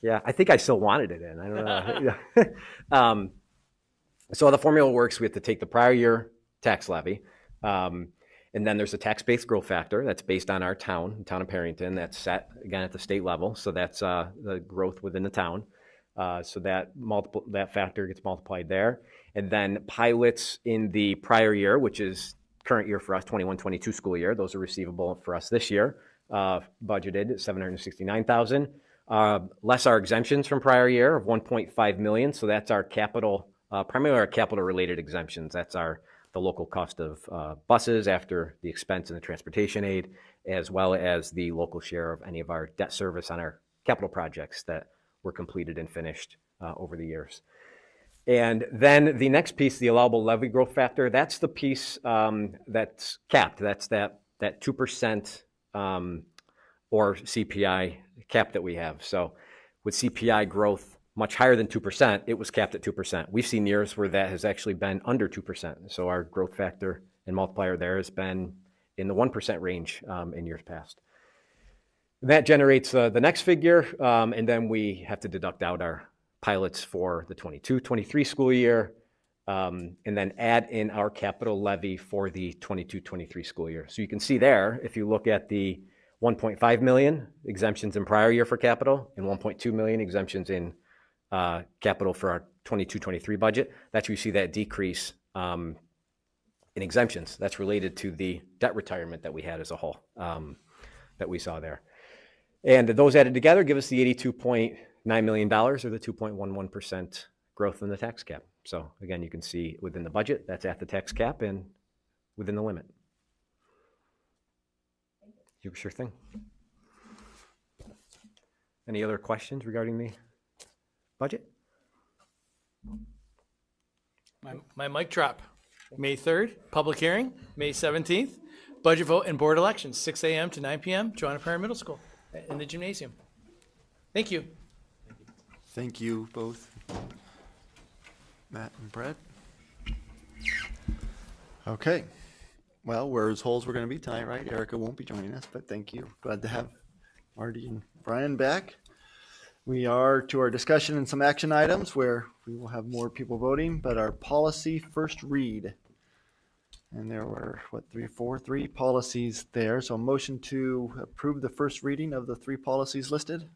Yeah. I think I still wanted it in. I don't know. So the formula works. We have to take the prior year tax levy. And then there's a tax-based growth factor that's based on our town of Perrington, that's set again at the state level. So that's the growth within the town. So that factor gets multiplied there. And then pilots in the prior year, which is current year for us, 21-22 school year, those are receivable for us this year, budgeted at $769,000. Less our exemptions from prior year of $1.5 million. So that's our capital, primarily our capital related exemptions. That's the local cost of buses after the expense and the transportation aid, as well as the local share of any of our debt service on our capital projects that were completed and finished over the years. And then the next piece, the allowable levy growth factor, that's the piece that's capped. That's that 2% or CPI cap that we have. So with CPI growth much higher than 2%, it was capped at 2%. We've seen years where that has actually been under 2%. So our growth factor and multiplier there has been in the 1% range in years past. That generates the next figure, and then we have to deduct out our pilots for the 22-23 school year, and then add in our capital levy for the 22-23 school year. So you can see there, if you look at the 1.5 million exemptions in prior year for capital and 1.2 million exemptions in capital for our 22-23 budget, that's where you see that decrease in exemptions. That's related to the debt retirement that we had as a whole that we saw there. And those added together give us the $82.9 million, or the 2.11% growth in the tax cap. So again, you can see within the budget, that's at the tax cap and within the limit. Sure thing. Any other questions regarding the budget? My mic drop. May 3rd, public hearing. May 17th, budget vote and board elections, 6 a.m. to 9 p.m., Joanna Perrin Middle School in the gymnasium. Thank you. Thank you both, Matt and Brett. Okay. Well, we're as whole as we're going to be tonight, right? Erica won't be joining us, but thank you. Glad to have Marty and Brian back. We are to our discussion and some action items where we will have more people voting, but our policy first read. And there were, three policies there. So a motion to approve the first reading of the 3 policies listed.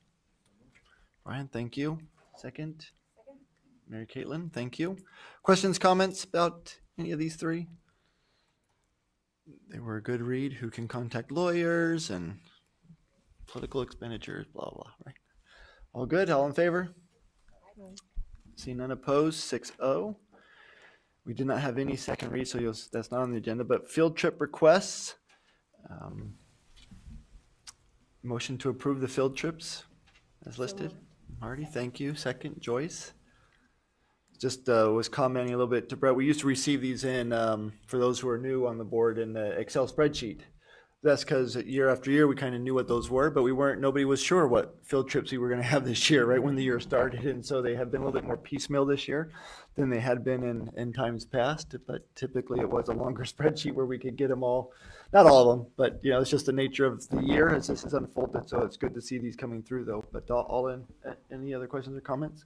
Brian, thank you. Second. Mary Caitlin, thank you. Questions, comments about any of these 3? They were a good read. Who can contact lawyers and political expenditures, blah, blah, right? All good? All in favor? See none opposed, 6-0. We did not have any second read, so that's not on the agenda, but field trip requests. Motion to approve the field trips as listed. Marty, thank you. Second, Joyce. just was commenting a little bit to Brett. We used to receive these in, for those who are new on the board, in the Excel spreadsheet. That's because year after year, we kind of knew what those were, but nobody was sure what field trips we were going to have this year, right when the year started. And so they have been a little bit more piecemeal this year than they had been in times past. But typically it was a longer spreadsheet where we could get them all, not all of them, but it's just the nature of the year as this is unfolded. So it's good to see these coming through though. But all in, any other questions or comments?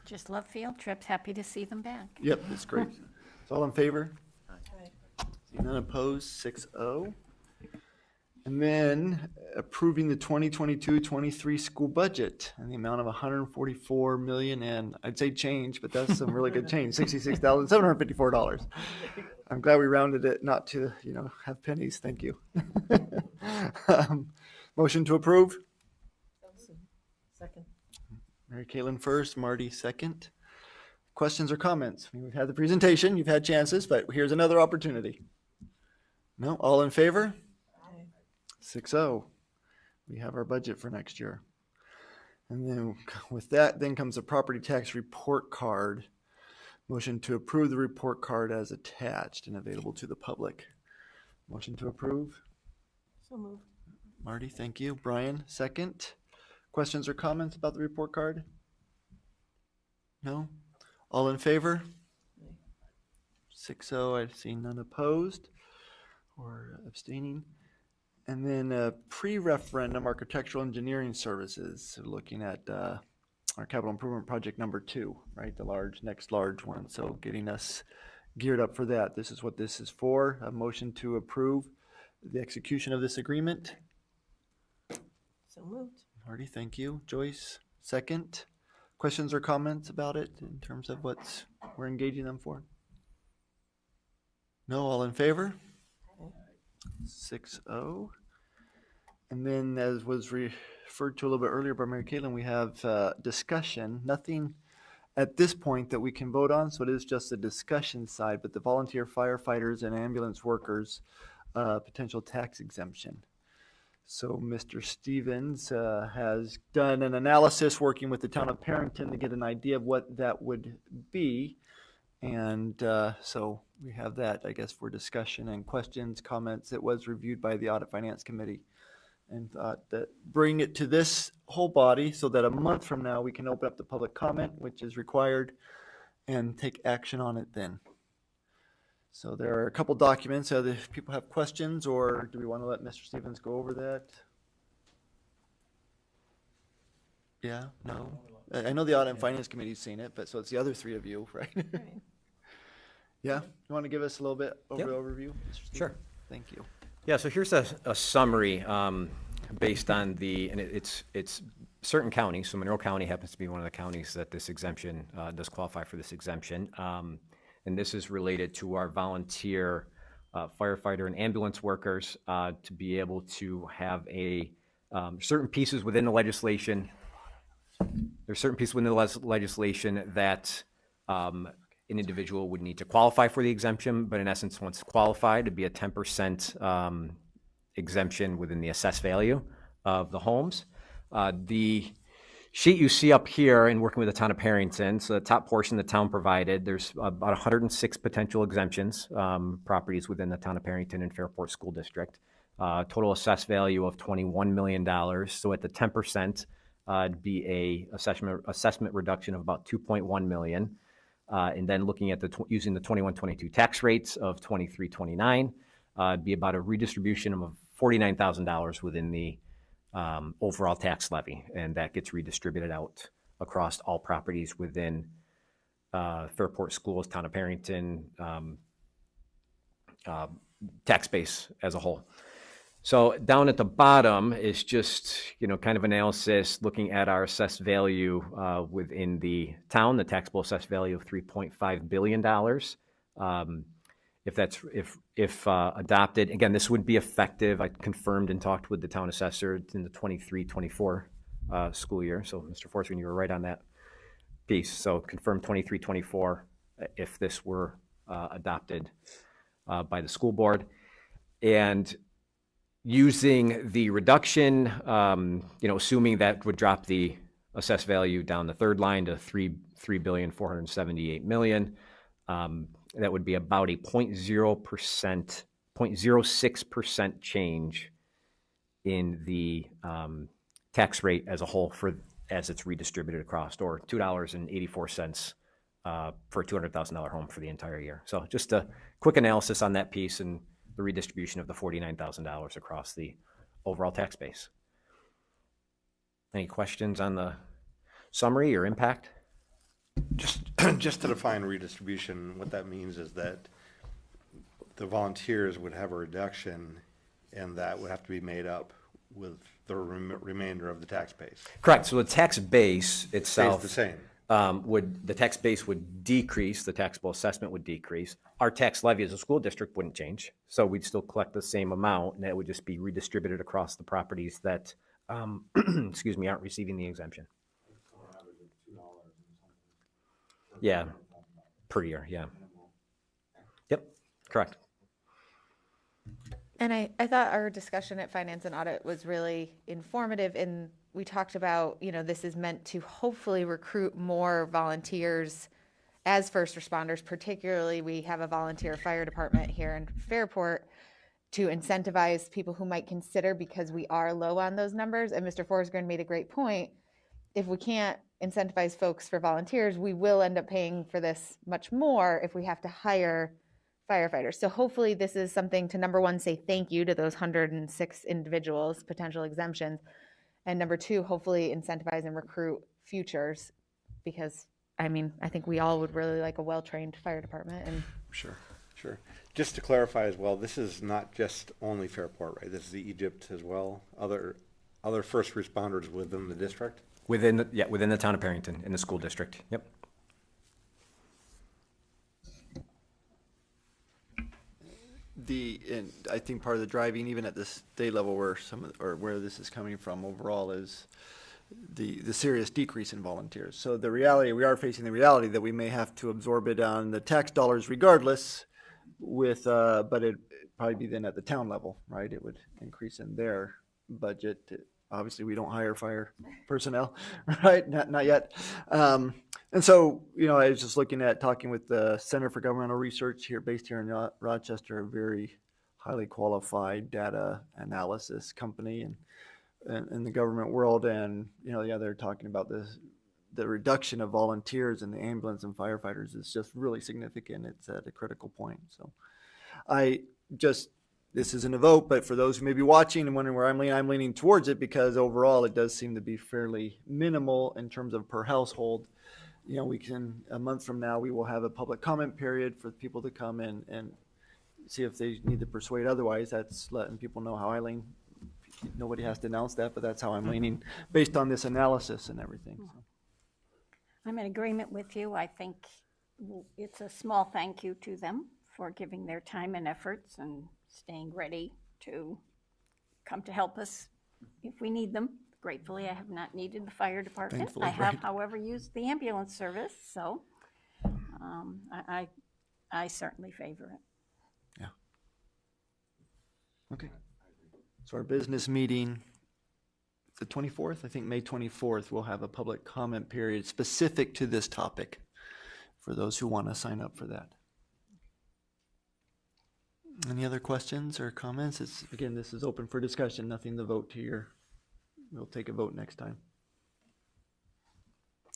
Just love field trips. Happy to see them back. Yep, that's great. So all in favor? Seeing none opposed, 6-0. And then approving the 2022-23 school budget in the amount of $144 million, and I'd say change, but that's some really good change, $66,754. I'm glad we rounded it not to, have pennies. Thank you. Motion to approve? Second. Mary Caitlin first, Marty second. Questions or comments? We've had the presentation, you've had chances, but here's another opportunity. No, all in favor? 6-0. We have our budget for next year. And then with that, then comes the property tax report card. Motion to approve the report card as attached and available to the public. Motion to approve? So moved. Marty, thank you. Brian, second. Questions or comments about the report card? No? All in favor? 6-0. I see none opposed or abstaining. And then pre-referendum architectural engineering services, looking at our capital improvement project number 2, right? The next large one. So getting us geared up for that. This is what this is for. A motion to approve the execution of this agreement. So moved. Marty, thank you. Joyce, second. Questions or comments about it in terms of what we're engaging them for? No, all in favor? 6-0. And then, as was referred to a little bit earlier by Mary Caitlin, we have discussion. Nothing at this point that we can vote on, so it is just the discussion side, but the volunteer firefighters and ambulance workers potential tax exemption. So Mr. Stevens has done an analysis working with the town of Perrington to get an idea of what that would be. And so we have that, I guess, for discussion and questions, comments. It was reviewed by the Audit Finance Committee and thought that bring it to this whole body so that a month from now we can open up the public comment, which is required, and take action on it then. So there are a couple documents. If people have questions, or do we want to let Mr. Stevens go over that? Yeah, no. I know the Audit and Finance Committee's seen it, but so it's the other three of you, right? Yeah, you want to give us a little bit overview, Mr. Stevens? Sure. Thank you. Yeah, so here's a summary based on and it's certain counties. So Monroe County happens to be one of the counties that this exemption does qualify for this exemption. And this is related to our volunteer firefighter and ambulance workers to be able to have certain pieces within the legislation. There's certain pieces within the legislation that an individual would need to qualify for the exemption, but in essence, once qualified, it'd be a 10% exemption within the assessed value of the homes. The sheet you see up here in working with the town of Perrington, so the top portion the town provided, there's about 106 potential exemptions, properties within the town of Perrington and Fairport School District. Total assessed value of $21 million. So at the 10%, it'd be a assessment reduction of about $2.1 million. And then looking at using the 21-22 tax rates of 23-29, it'd be about a redistribution of $49,000 within the overall tax levy, and that gets redistributed out across all properties within Fairport Schools, Town of Perrington, tax base as a whole. So down at the bottom is just, kind of analysis looking at our assessed value within the town, the taxable assessed value of $3.5 billion. If adopted, again, this would be effective. I confirmed and talked with the town assessor in the 23-24 school year. So Mr. Forsgren, you were right on that piece. So confirmed 23-24 if this were adopted by the school board. And using the reduction, assuming that would drop the assessed value down the third line to $3 $3,478,000,000. That would be about a 0.06% change in the tax rate as a whole as it's redistributed across, or $2.84 for a $200,000 home for the entire year. So just a quick analysis on that piece and the redistribution of the $49,000 across the overall tax base. Any questions on the summary or impact? Just to define redistribution, what that means is that the volunteers would have a reduction, and that would have to be made up with the remainder of the tax base. Correct. So the tax base itself Stays the same. The tax base would decrease, the taxable assessment would decrease. Our tax levy as a school district wouldn't change, so we'd still collect the same amount, and it would just be redistributed across the properties that, excuse me, aren't receiving the exemption. Yeah, per year, yeah. Yep, correct. And I thought our discussion at Finance and Audit was really informative, and we talked about, this is meant to hopefully recruit more volunteers as first responders. Particularly, we have a volunteer fire department here in Fairport to incentivize people who might consider, because we are low on those numbers. And Mr. Forsgren made a great point. If we can't incentivize folks for volunteers, we will end up paying for this much more if we have to hire firefighters. So hopefully this is something to, number one, say thank you to those 106 individuals, potential exemptions. And number two, hopefully incentivize and recruit futures, because I think we all would really like a well-trained fire department. And Sure. Just to clarify as well, this is not just only Fairport, right? This is the Egypt as well. Other first responders within the district? Within the town of Perrington, in the school district, yep. And I think part of the driving, even at the state level, where where this is coming from overall, is the serious decrease in volunteers. So the reality, we are facing the reality that we may have to absorb it on the tax dollars regardless, but it'd probably be then at the town level, right? It would increase in their budget. Obviously, we don't hire fire personnel, right? Not yet. And so, I was just talking with the Center for Governmental Research based here in Rochester, a very highly qualified data analysis company in the government world. And, they're talking about the reduction of volunteers in the ambulance and firefighters is just really significant. It's at a critical point. So this isn't a vote, but for those who may be watching and wondering where I'm leaning towards it, because overall it does seem to be fairly minimal in terms of per household. A month from now, we will have a public comment period for people to come in and see if they need to persuade otherwise. That's letting people know how I lean. Nobody has to announce that, but that's how I'm leaning based on this analysis and everything. So. I'm in agreement with you. I think it's a small thank you to them for giving their time and efforts and staying ready to come to help us if we need them. Gratefully, I have not needed the fire department. Thankfully, I have, right. however, used the ambulance service, so I certainly favor it. Yeah. Okay. So our business meeting, the 24th, I think May 24th, we'll have a public comment period specific to this topic for those who want to sign up for that. Any other questions or comments? Again, this is open for discussion, nothing to vote here. We'll take a vote next time.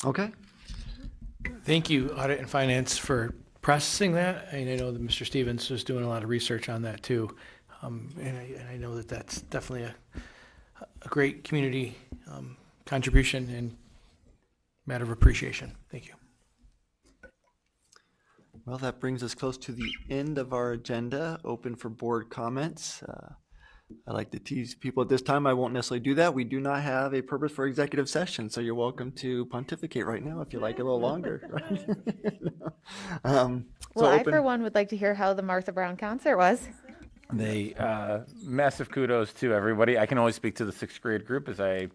Okay. Thank you, Audit and Finance, for processing that. And I know that Mr. Stevens was doing a lot of research on that too. And I know that that's definitely a great community contribution and matter of appreciation. Thank you. Well, that brings us close to the end of our agenda, open for board comments. I like to tease people at this time. I won't necessarily do that. We do not have a purpose for executive session, so you're welcome to pontificate right now if you like a little longer. I, for one, would like to hear how the Martha Brown concert was. Massive kudos to everybody. I can only speak to the sixth grade group, as I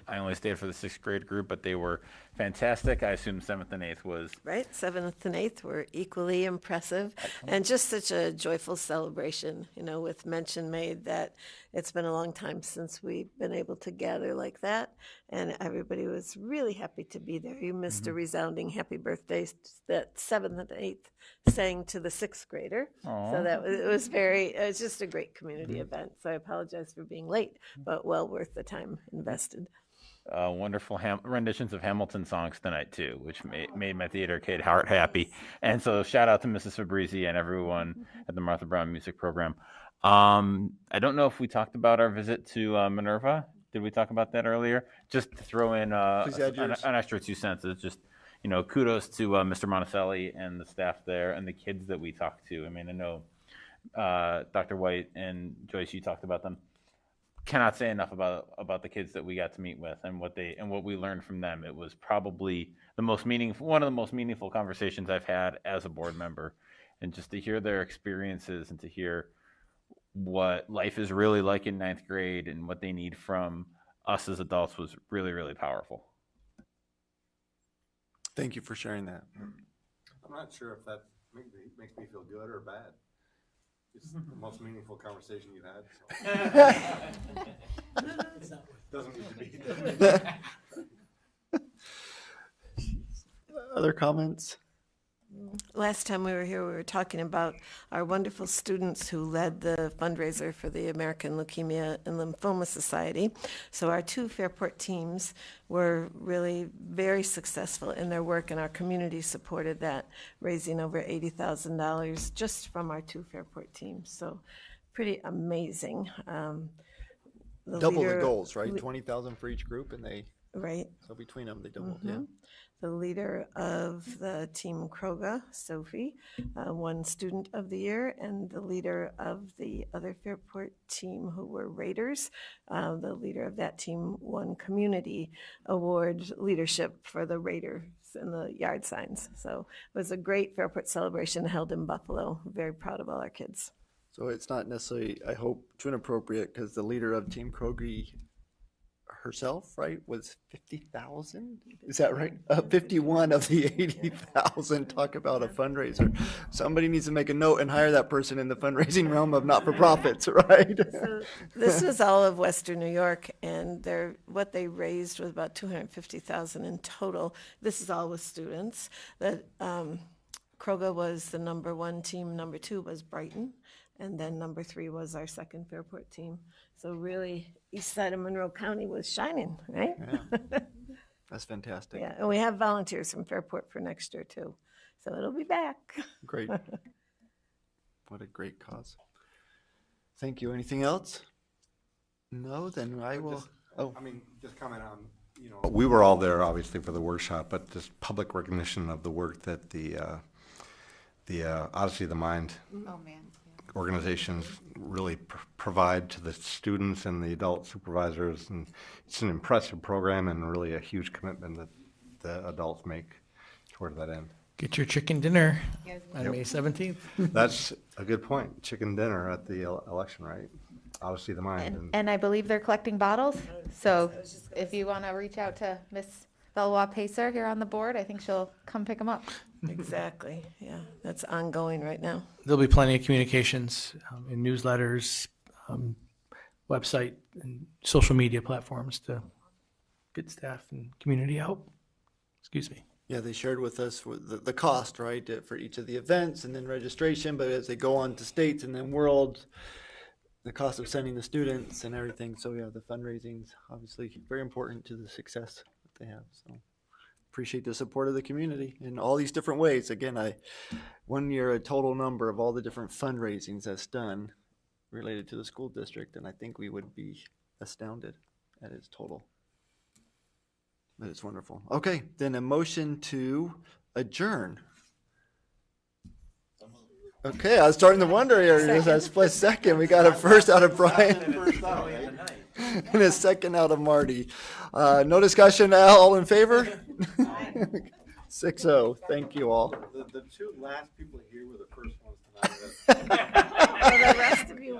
only stayed for the sixth grade group, but they were fantastic. I assume 7th and 8th was. Right, 7th and 8th were equally impressive. Excellent. And just such a joyful celebration, with mention made that It's been a long time since we've been able to gather like that, and everybody was really happy to be there. You missed a resounding happy birthday that 7th and 8th sang to the 6th grader. Aw. So it was just a great community event. So I apologize for being late, but well worth the time invested. Wonderful renditions of Hamilton songs tonight too, which made my theater kid heart happy. And so shout out to Mrs. Fabrizi and everyone at the Martha Brown Music Program. I don't know if we talked about our visit to Minerva. Did we talk about that earlier? Just to throw in an extra 2 cents. It's just, kudos to Mr. Monticelli and the staff there and the kids that we talked to. I mean, I know Dr. White and Joyce, you talked about them. Cannot say enough about the kids that we got to meet with and what we learned from them. It was probably one of the most meaningful conversations I've had as a board member, and just to hear their experiences and to hear what life is really like in 9th grade and what they need from us as adults was really, really powerful. Thank you for sharing that. I'm not sure if that makes me feel good or bad. It's the most meaningful conversation you've had. So. Doesn't need to be. Other comments? Last time we were here, we were talking about our wonderful students who led the fundraiser for the American Leukemia and Lymphoma Society. So our 2 Fairport teams were really very successful in their work, and our community supported that, raising over $80,000 just from our 2 Fairport teams. So pretty amazing. Double the goals, right? 20,000 for each group, and right. So between them, they doubled. Yeah. The leader of the team Kroga, Sophie, won Student of the Year, and the leader of the other Fairport team, who were Raiders, the leader of that team won Community Award Leadership for the Raiders and the yard signs. So it was a great Fairport celebration held in Buffalo. Very proud of all our kids. So it's not necessarily, I hope, too inappropriate, because the leader of Team Krogi herself, right, was 50,000. Is that right? 51 of the 80,000. Talk about a fundraiser. Somebody needs to make a note and hire that person in the fundraising realm of not-for-profits, right? So this was all of Western New York, and what they raised was about 250,000 in total. This is all with students. That Kroga was the number 1 team. Number 2 was Brighton, and then number 3 was our second Fairport team. So really, east side of Monroe County was shining, right? Yeah. That's fantastic. Yeah, and we have volunteers from Fairport for next year too. So it'll be back. Great. What a great cause. Thank you. Anything else? No, then I will. Just comment on, we were all there obviously for the workshop, but just public recognition of the work that the Odyssey of the Mind organizations really provide to the students and the adult supervisors, and it's an impressive program and really a huge commitment that the adults make toward that end. Get your chicken dinner on May 17th. That's a good point. Chicken dinner at the election, right? Odyssey of the Mind. And I believe they're collecting bottles. So if you want to reach out to Miss Belwa Pacer here on the board, I think she'll come pick them up. Exactly. Yeah, that's ongoing right now. There'll be plenty of communications in newsletters, website, and social media platforms to get staff and community out. Excuse me. Yeah, they shared with us the cost, right, for each of the events and then registration, but as they go on to states and then world, the cost of sending the students and everything. So yeah, the fundraising's obviously very important to the success that they have. So appreciate the support of the community in all these different ways. Again, 1 year, a total number of all the different fundraisings that's done related to the school district, and I think we would be astounded at its total. But it's wonderful. Okay, then a motion to adjourn. Okay, I was starting to wonder here. That split second. We got a first out of Brian and a second out of Marty. No discussion. All in favor? 6-0. Thank you all. The 2 last people here were the first ones tonight. The rest of you